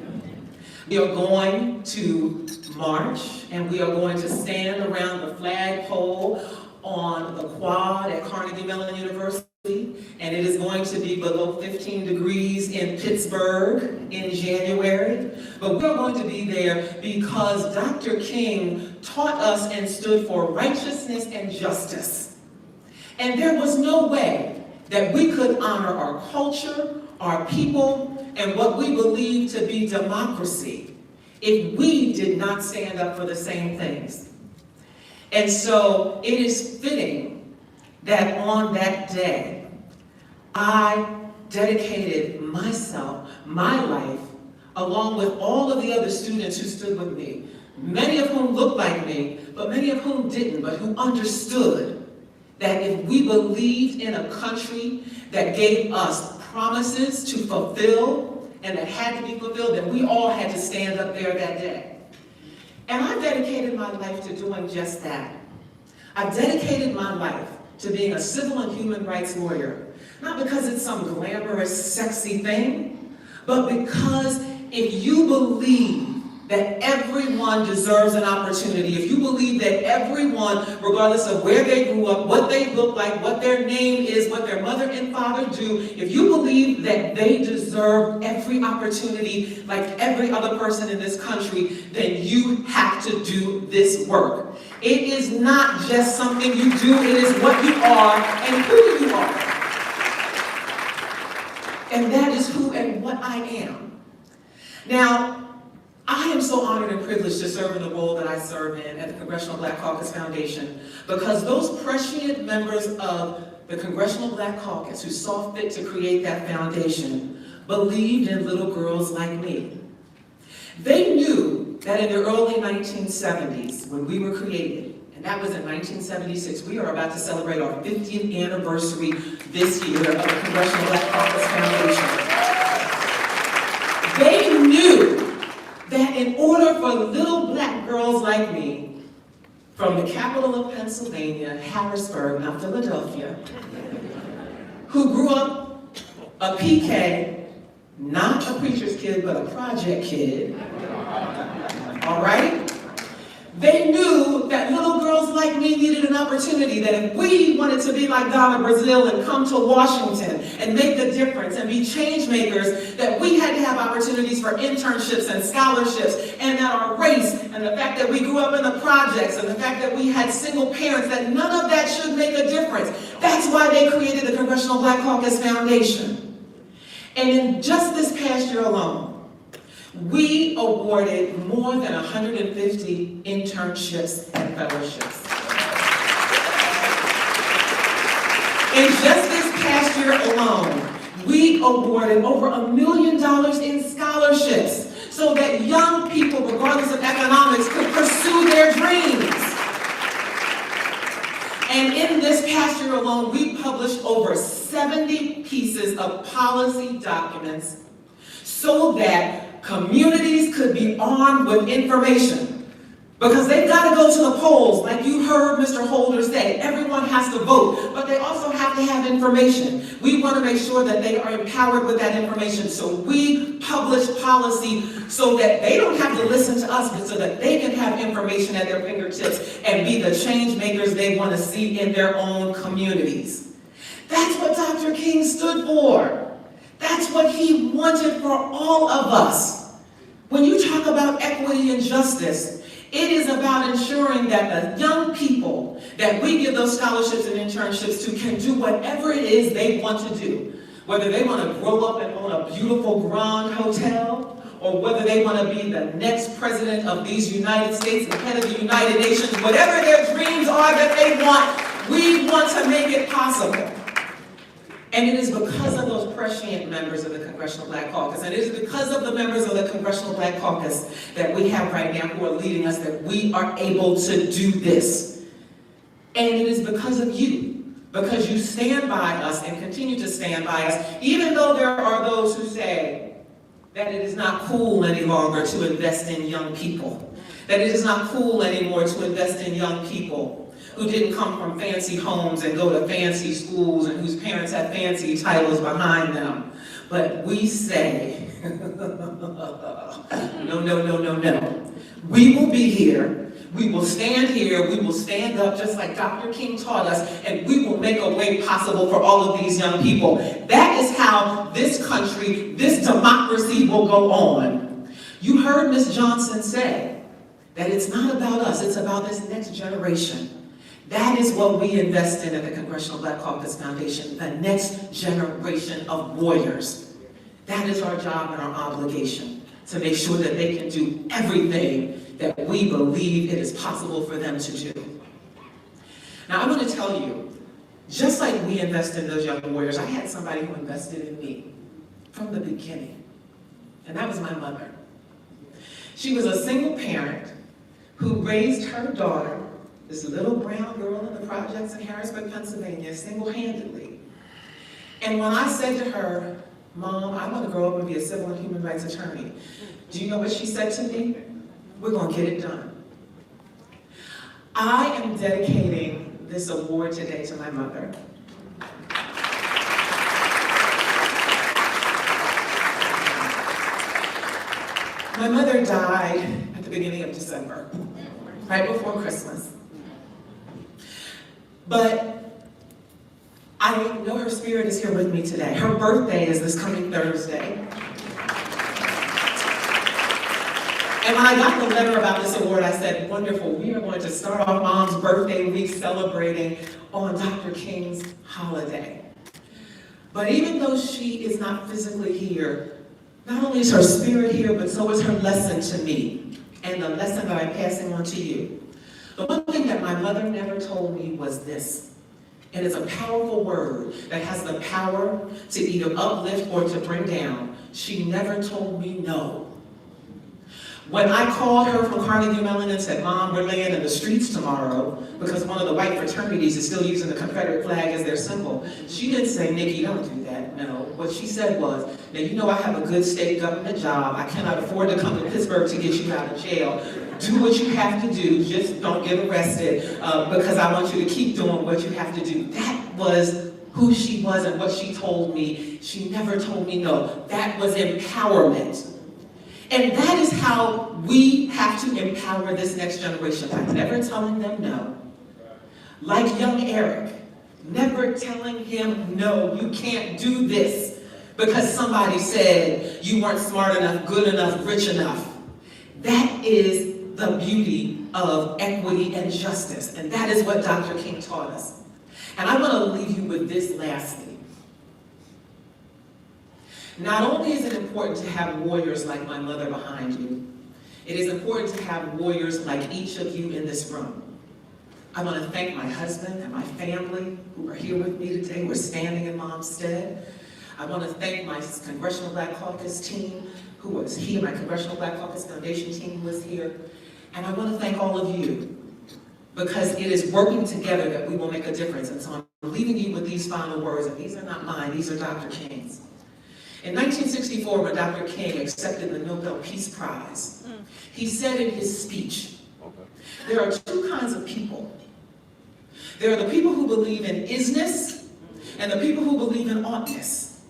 We are going to march, and we are going to stand around the flagpole on the quad at Carnegie Mellon University, and it is going to be below 15 degrees in Pittsburgh in January. But we're going to be there because Dr. King taught us and stood for righteousness and justice. And there was no way that we could honor our culture, our people, and what we believe to be democracy if we did not stand up for the same things. And so it is fitting that on that day, I dedicated myself, my life, along with all of the other students who stood with me, many of whom looked like me, but many of whom didn't, but who understood that if we believed in a country that gave us promises to fulfill and that had to be fulfilled, then we all had to stand up there that day. And I dedicated my life to doing just that. I dedicated my life to being a civil and human rights lawyer, not because it's some glamorous, sexy thing, but because if you believe that everyone deserves an opportunity, if you believe that everyone, regardless of where they grew up, what they look like, what their name is, what their mother and father do, if you believe that they deserve every opportunity like every other person in this country, then you have to do this work. It is not just something you do, it is what you are and who you are. And that what I am. Now, I am so honored and privileged to serve in the role that I serve in at the Congressional Black Caucus Foundation because those prescient members of the Congressional Black Caucus who saw fit to create that foundation believed in little girls like me. They knew that in the early 1970s, when we were created, and that was in 1976, we are about to celebrate our 50th anniversary this year of the Congressional Black Caucus Foundation. They knew that in order for little black girls like me, from the capital of Pennsylvania, Harrisburg, not Philadelphia, who grew up a PK, not a preacher's kid, but a project kid, all right? They knew that little girls like me needed an opportunity, that if we wanted to be like Donna Brazile and come to Washington and make a difference and be change makers, that we had to have opportunities for internships and scholarships, and that our race and the fact that we grew up in the projects and the fact that we had single parents, that none of that should make a difference. That's why they created the Congressional Black Caucus Foundation. And in just this past year alone, we awarded more than 150 internships and fellowships. In just this past year alone, we awarded over $1 million in scholarships so that young people, regardless of economics, could pursue their dreams. And in this past year alone, we published over 70 pieces of policy documents so that communities could be armed with information. Because they've got to go to the polls, like you heard Mr. Holder say. Everyone has to vote, but they also have to have information. We want to make sure that they are empowered with that information. So we publish policy so that they don't have to listen to us, but so that they can have information at their fingertips and be the change makers they want to see in their own communities. That's what Dr. King stood for. That's what he wanted for all of us. When you talk about equity and justice, it is about ensuring that the young people that we give those scholarships and internships to can do whatever it is they want to do. Whether they want to grow up and own a beautiful grand hotel, or whether they want to be the next president of these United States and head of the United Nations, whatever their dreams are that they want, we want to make it possible. And it is because of those prescient members of the Congressional Black Caucus, and it is because of the members of the Congressional Black Caucus that we have right now who are leading us that we are able to do this. And it is because of you, because you stand by us and continue to stand by us, even though there are those who say that it is not cool any longer to invest in young people, that it is not cool anymore to invest in young people who didn't come from fancy homes and go to fancy schools and whose parents had fancy titles behind them. But we say, no, no, no, no, no. We will be here. We will stand here. We will stand up just like Dr. King taught us, and we will make a way possible for all of these young people. That is how this country, this democracy will go on. You heard Ms. Johnson say that it's not about us, it's about this next generation. That is what we invest in at the Congressional Black Caucus Foundation, the next generation of warriors. That is our job and our obligation, to make sure that they can do everything that we believe it is possible for them to do. Now, I want to tell you, just like we invest in those young warriors, I had somebody who invested in me from the beginning, and that was my mother. She was a single parent who raised her daughter, this little brown girl in the projects in Harrisburg, Pennsylvania, single-handedly. And when I said to her, Mom, I want to grow up and be a civil and human rights attorney, do you know what she said to me? We're going to get it done. I am dedicating this award today to my mother. My mother died at the beginning of December, right before Christmas. But I know her spirit is here with me today. Her birthday is this coming Thursday. And when I got the letter about this award, I said, wonderful, we are going to start off Mom's birthday week celebrating on Dr. King's holiday. But even though she is not physically here, Not only is her spirit here, but so is her lesson to me, and the lesson that I'm passing on to you. The one thing that my mother never told me was this, and it's a powerful word that has the power to either uplift or to bring down. She never told me no. When I called her from Carnegie Mellon and said, Mom, we're laying in the streets tomorrow because one of the white fraternities is still using the Confederate flag as their symbol, she didn't say, Nikki, don't do that. No. What she said was, now you know I have a good state government job. I cannot afford to come to Pittsburgh to get you out of jail. Do what you have to do. Just don't get arrested because I want you to keep doing what you have to do. That was who she was and what she told me. She never told me no. That was empowerment. And that is how we have to empower this next generation, by never telling them no. Like young Eric, never telling him, no, you can't do this because somebody said you weren't smart enough, good enough, rich enough. That is the beauty of equity and justice, and that is what Dr. King taught us. And I want to leave you with this lastly. Not only is it important to have warriors like my mother behind you, it is important to have warriors like each of you in this room. I want to thank my husband and my family who are here with me today, who are standing in Mom's stead. I want to thank my Congressional Black Caucus team who was here, my Congressional Black Caucus Foundation team who was here. And I want to thank all of you because it is working together that we will make a difference. And so I'm leaving you with these final words, and these are not mine, these are Dr. King's. In 1964, when Dr. King accepted the Nobel Peace Prize, he said in his speech, there are two kinds of people. There are the people who believe in isness and the people who believe in oughtness.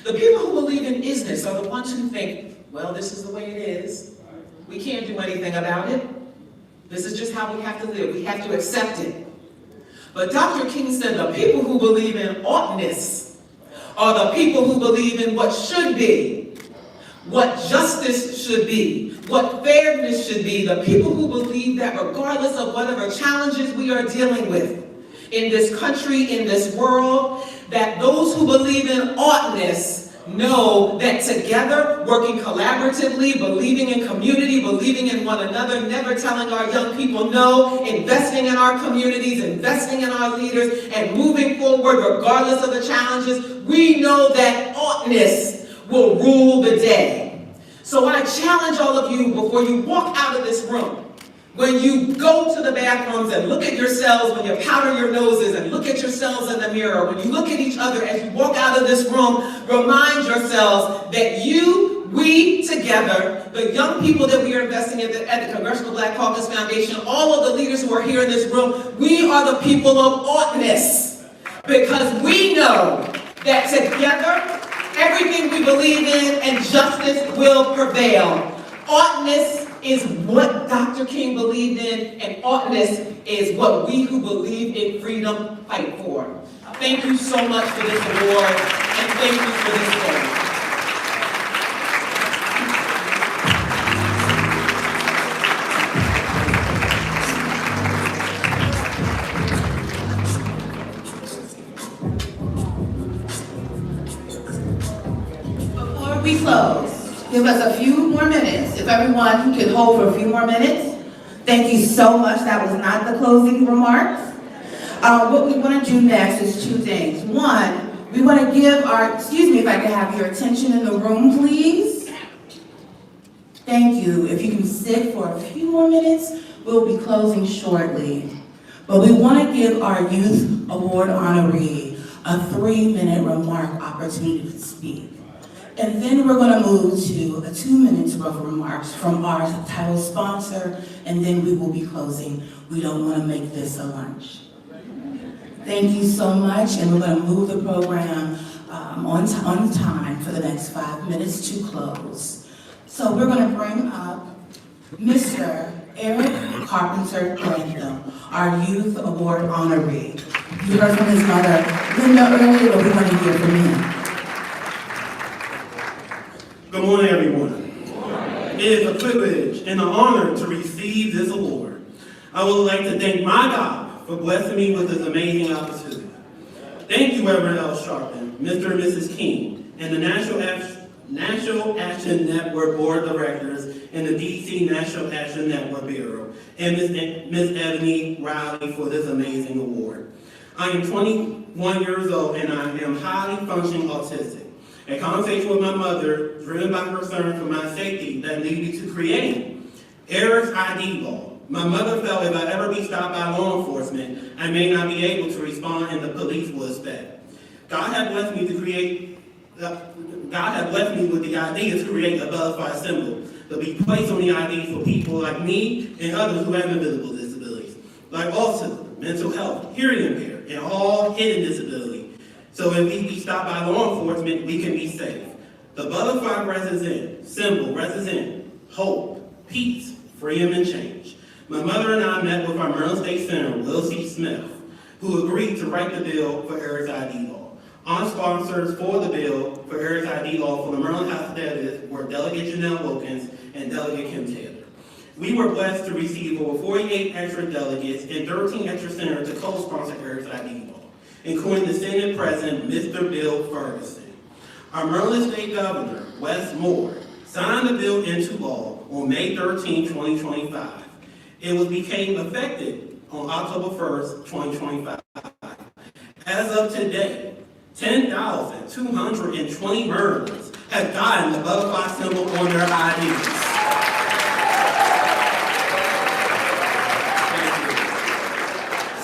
The people who believe in isness are the ones who think, well, this is the way it is. We can't do anything about it. This is just how we have to live. We have to accept it. But Dr. King said the people who believe in oughtness are the people who believe in what should be, what justice should be, what fairness should be, the people who believe that regardless of whatever challenges we are dealing with in this country, in this world, that those who believe in oughtness know that together, working collaboratively, believing in community, believing in one another, never telling our young people no, investing in our communities, investing in our leaders, and moving forward regardless of the challenges, we know that oughtness will rule the day. So I challenge all of you before you walk out of this room, when you go to the bathrooms and look at yourselves, when you powder your noses and look at yourselves in the mirror, when you look at each other as you walk out of this room, remind yourselves that we together, the young people that we are investing in at the Congressional Black Caucus Foundation, all of the leaders who are here in this room, we are the people of oughtness. Because we know that together, everything we believe in and justice will prevail. Oughtness is what Dr. King believed in, and oughtness is what we who believe in freedom fight for. Thank you so much for this award, and thank you for this day. Before we close, give us a few more minutes. If everyone could hold for a few more minutes. Thank you so much. That was not the closing remarks. What we want to do next is two things. One, we want to give excuse me if I can have your attention in the room, please. Thank you. If you can sit for a few more minutes, we'll be closing shortly. But we want to give our Youth Award honoree a 3-minute remark opportunity to speak. And then we're going to move to a 2 minutes of remarks from our title sponsor, and then we will be closing. We don't want to make this a lunch. Thank you so much, and we're going to move the program on time for the next 5 minutes to close. So we're going to bring up Mr. Eric Carpenter Grantham, our Youth Award honoree. You heard from his mother, Linda, earlier, but we want to hear from him. Good morning, everyone. It is a privilege and an honor to receive this award. I would like to thank my God for blessing me with this amazing opportunity. Thank you, Reverend L. Sharpton, Mr. and Mrs. King, and the National National Action Network Board of Directors and the DC National Action Network Bureau, and Ms. Ebony Riley for this amazing award. I am 21 years old and I am highly functioning autistic. A conversation with my mother, driven by concern for my safety, that led me to create Eric's ID law. My mother felt if I ever be stopped by law enforcement, I may not be able to respond and the police will expect. God had blessed me with the idea to create a butterfly symbol to be placed on the ID for people like me and others who have invisible disabilities, like autism, mental health, hearing impaired, and all hidden disability. So if we be stopped by law enforcement, we can be safe. The butterfly represents hope, peace, freedom, and change. My mother and I met with our Maryland State Senator, Will C. Smith, who agreed to write the bill for Eric's ID law. Our sponsors for the bill for Eric's ID law for the Maryland House of Delegates were Delegate Janelle Wilkins and Delegate Kim Taylor. We were blessed to receive over 48 extra delegates and 13 extra senators to co-sponsor Eric's ID law, including the Senate President, Mr. Bill Ferguson. Our Maryland State Governor, Wes Moore, signed the bill into law on May 13, 2025. It became effective on October 1st, 2025. As of today, 10,220 Marylanders have gotten the butterfly symbol on their IDs.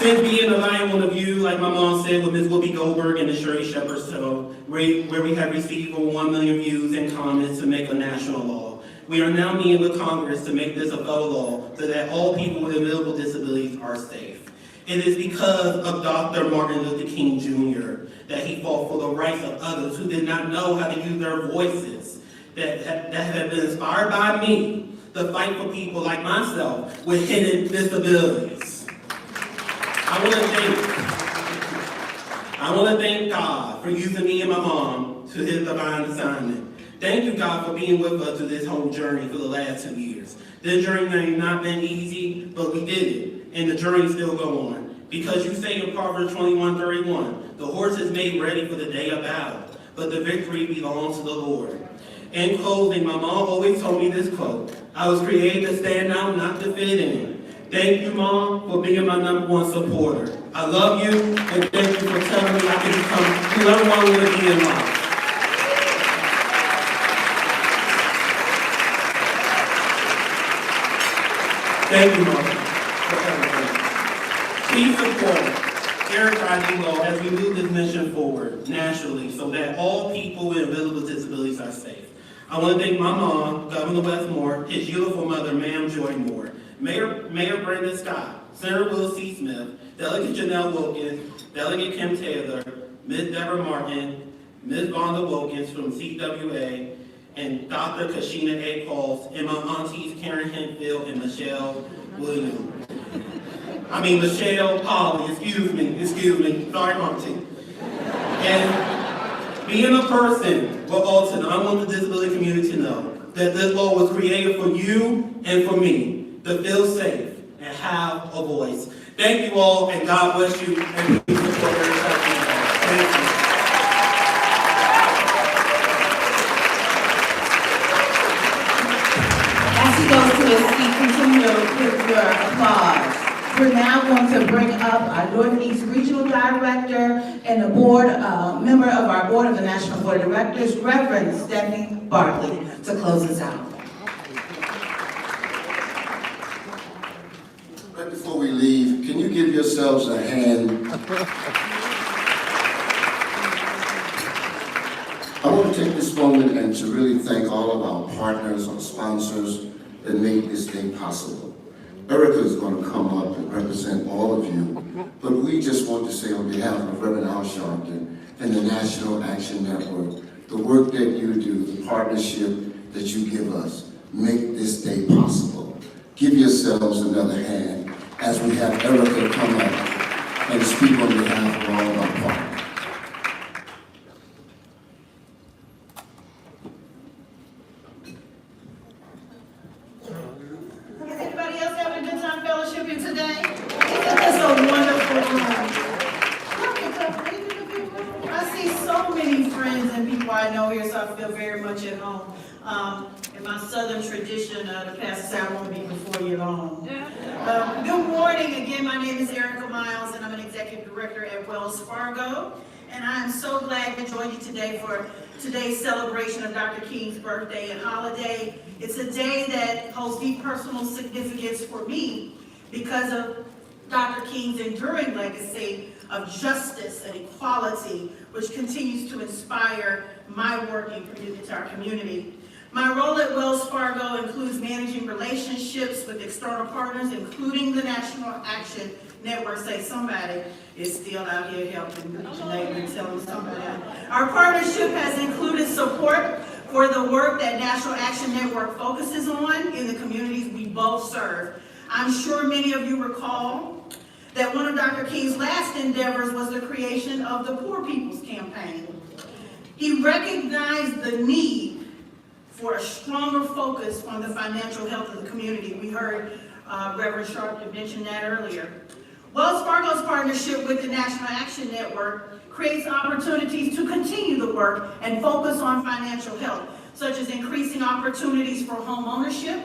Since being a lion one of you, like my mom said, with Ms. Whoopi Goldberg and the Shirley Shepherd Show, where we have received over 1 million views and comments to make a national law, we are now meeting with Congress to make this a federal law so that all people with invisible disabilities are safe. It is because of Dr. Martin Luther King Jr. that he fought for the rights of others who did not know how to use their voices, that have been inspired by me to fight for people like myself with hidden disabilities. I want to thank God for using me and my mom to his divine assignment. Thank you, God, for being with us through this whole journey for the last 2 years. This journey may not been easy, but we did it, and the journey still go on. Because you say in Proverbs 21:31, the horse is made ready for the day of battle, but the victory belongs to the Lord. In closing, my mom always told me this quote: I was created to stand out, not to fit in. Thank you, Mom, for being my #1 supporter. I love you, and thank you for telling me I can become whoever I want to be in life. Thank you, Mom, for everything. Please support Eric's ID law as we move this mission forward nationally so that all people with invisible disabilities are safe. I want to thank my mom, Governor Wes Moore, his beautiful mother, Ma'am Joy Moore, Mayor Brandon Scott, Senator Will C. Smith, Delegate Janelle Wilkins, Delegate Kim Taylor, Ms. Deborah Martin, Ms. Vonda Wilkins from CWA, and Dr. Kashina A. Pauls, and my aunties Karen Hentfield and Michelle Williams. Michelle Polly, excuse me, sorry, auntie. And being a person with autism, I want the disability community to know that this law was created for you and for me to feel safe and have a voice. Thank you all, and God bless you, and please support your Sharpton. Thank you. As he goes to his seat, continue with your applause. We're now going to bring up our Northeast Regional Director and the board, member of our board of the National Board of Directors, Reverend Stephanie Barkley, to close us out. Right before we leave, can you give yourselves a hand? I want to take this moment and to really thank all of our partners, our sponsors that made this day possible. Erica is going to come up and represent all of you, but we just want to say on behalf of Reverend Al Sharpton and the National Action Network, the work that you do, the partnership that you give us, make this day possible. Give yourselves another hand as we have Erica come up and speak on behalf of all of our partners. Has anybody else having a good time fellowshipping today? Isn't this a wonderful room? I see so many many friends and people I know here, so I feel very much at home. In my Southern tradition, the pastor said, I won't be before you long. Good morning. Again, my name is Erica Miles, and I'm an executive director at Wells Fargo. And I am so glad to join you today for today's celebration of Dr. King's birthday and holiday. It's a day that holds deep personal significance for me because of Dr. King's enduring legacy of justice and equality, which continues to inspire my work in our community. My role at Wells Fargo includes managing relationships with external partners, including the National Action Network. Say somebody is still out here helping your neighbor and telling somebody. Our partnership has included support for the work that National Action Network focuses on in the communities we both serve. I'm sure many of you recall that one of Dr. King's last endeavors was the creation of the Poor People's Campaign. He recognized the need for a stronger focus on the financial health of the community. We heard Reverend Sharpton mention that earlier. Wells Fargo's partnership with the National Action Network creates opportunities to continue the work and focus on financial health, such as increasing opportunities for home ownership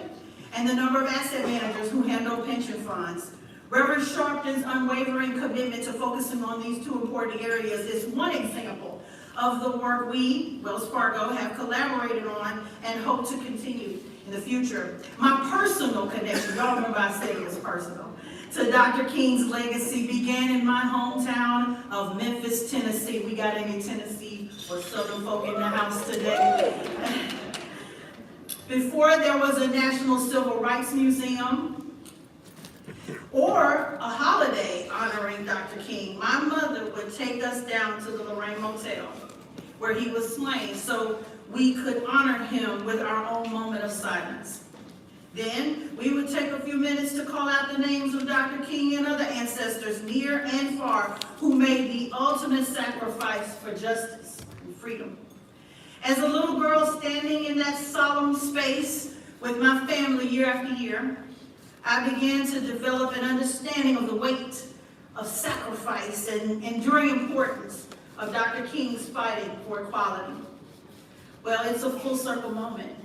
and the number of asset managers who handle pension funds. Reverend Sharpton's unwavering commitment to focusing on these two important areas is one example of the work we, Wells Fargo, have collaborated on and hope to continue in the future. My personal connection, y'all remember I said it was personal, to Dr. King's legacy began in my hometown of Memphis, Tennessee. We got any Tennessee or Southern folk in the house today? Before there was a National Civil Rights Museum or a holiday honoring Dr. King, my mother would take us down to the Lorraine Motel where he was slain so we could honor him with our own moment of silence. Then we would take a few minutes to call out the names of Dr. King and other ancestors near and far who made the ultimate sacrifice for justice and freedom. As a little girl standing in that solemn space with my family year after year, I began to develop an understanding of the weight of sacrifice and enduring importance of Dr. King's fighting for equality. Well, it's a full circle moment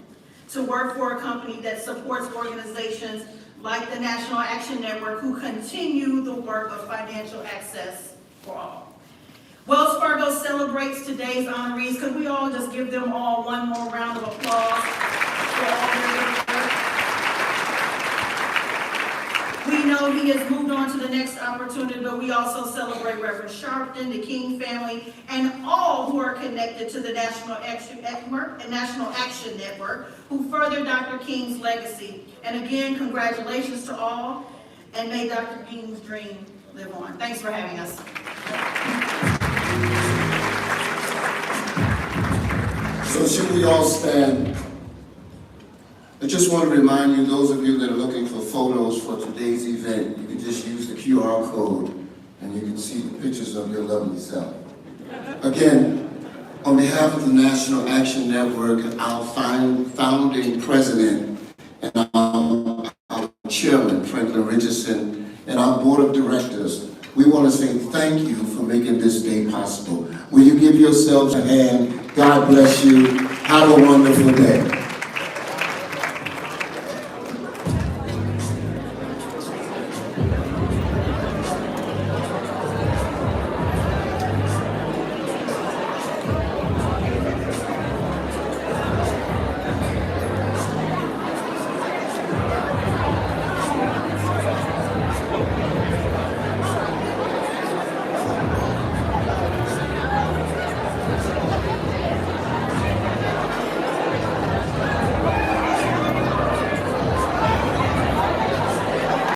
to work for a company that supports organizations like the National Action Network who continue the work of financial access for all. Wells Fargo celebrates today's honorees. Could we all just give them all one more round of applause for all their work? We know he has moved on to the next opportunity, but we also celebrate Reverend Sharpton, the King family, and all who are connected to the National Action Network who further Dr. King's legacy. And again, congratulations to all, and may Dr. King's dream live on. Thanks for having us. So should we all stand? I just want to remind you, those of you that are looking for photos for today's event, you can just use the QR code and you can see the pictures of your lovely self. Again, on behalf of the National Action Network, our founding president and our chairman, Franklin Richardson, and our board of directors, we want to say thank you for making this day possible. Will you give yourselves a hand? God bless you. Have a wonderful day.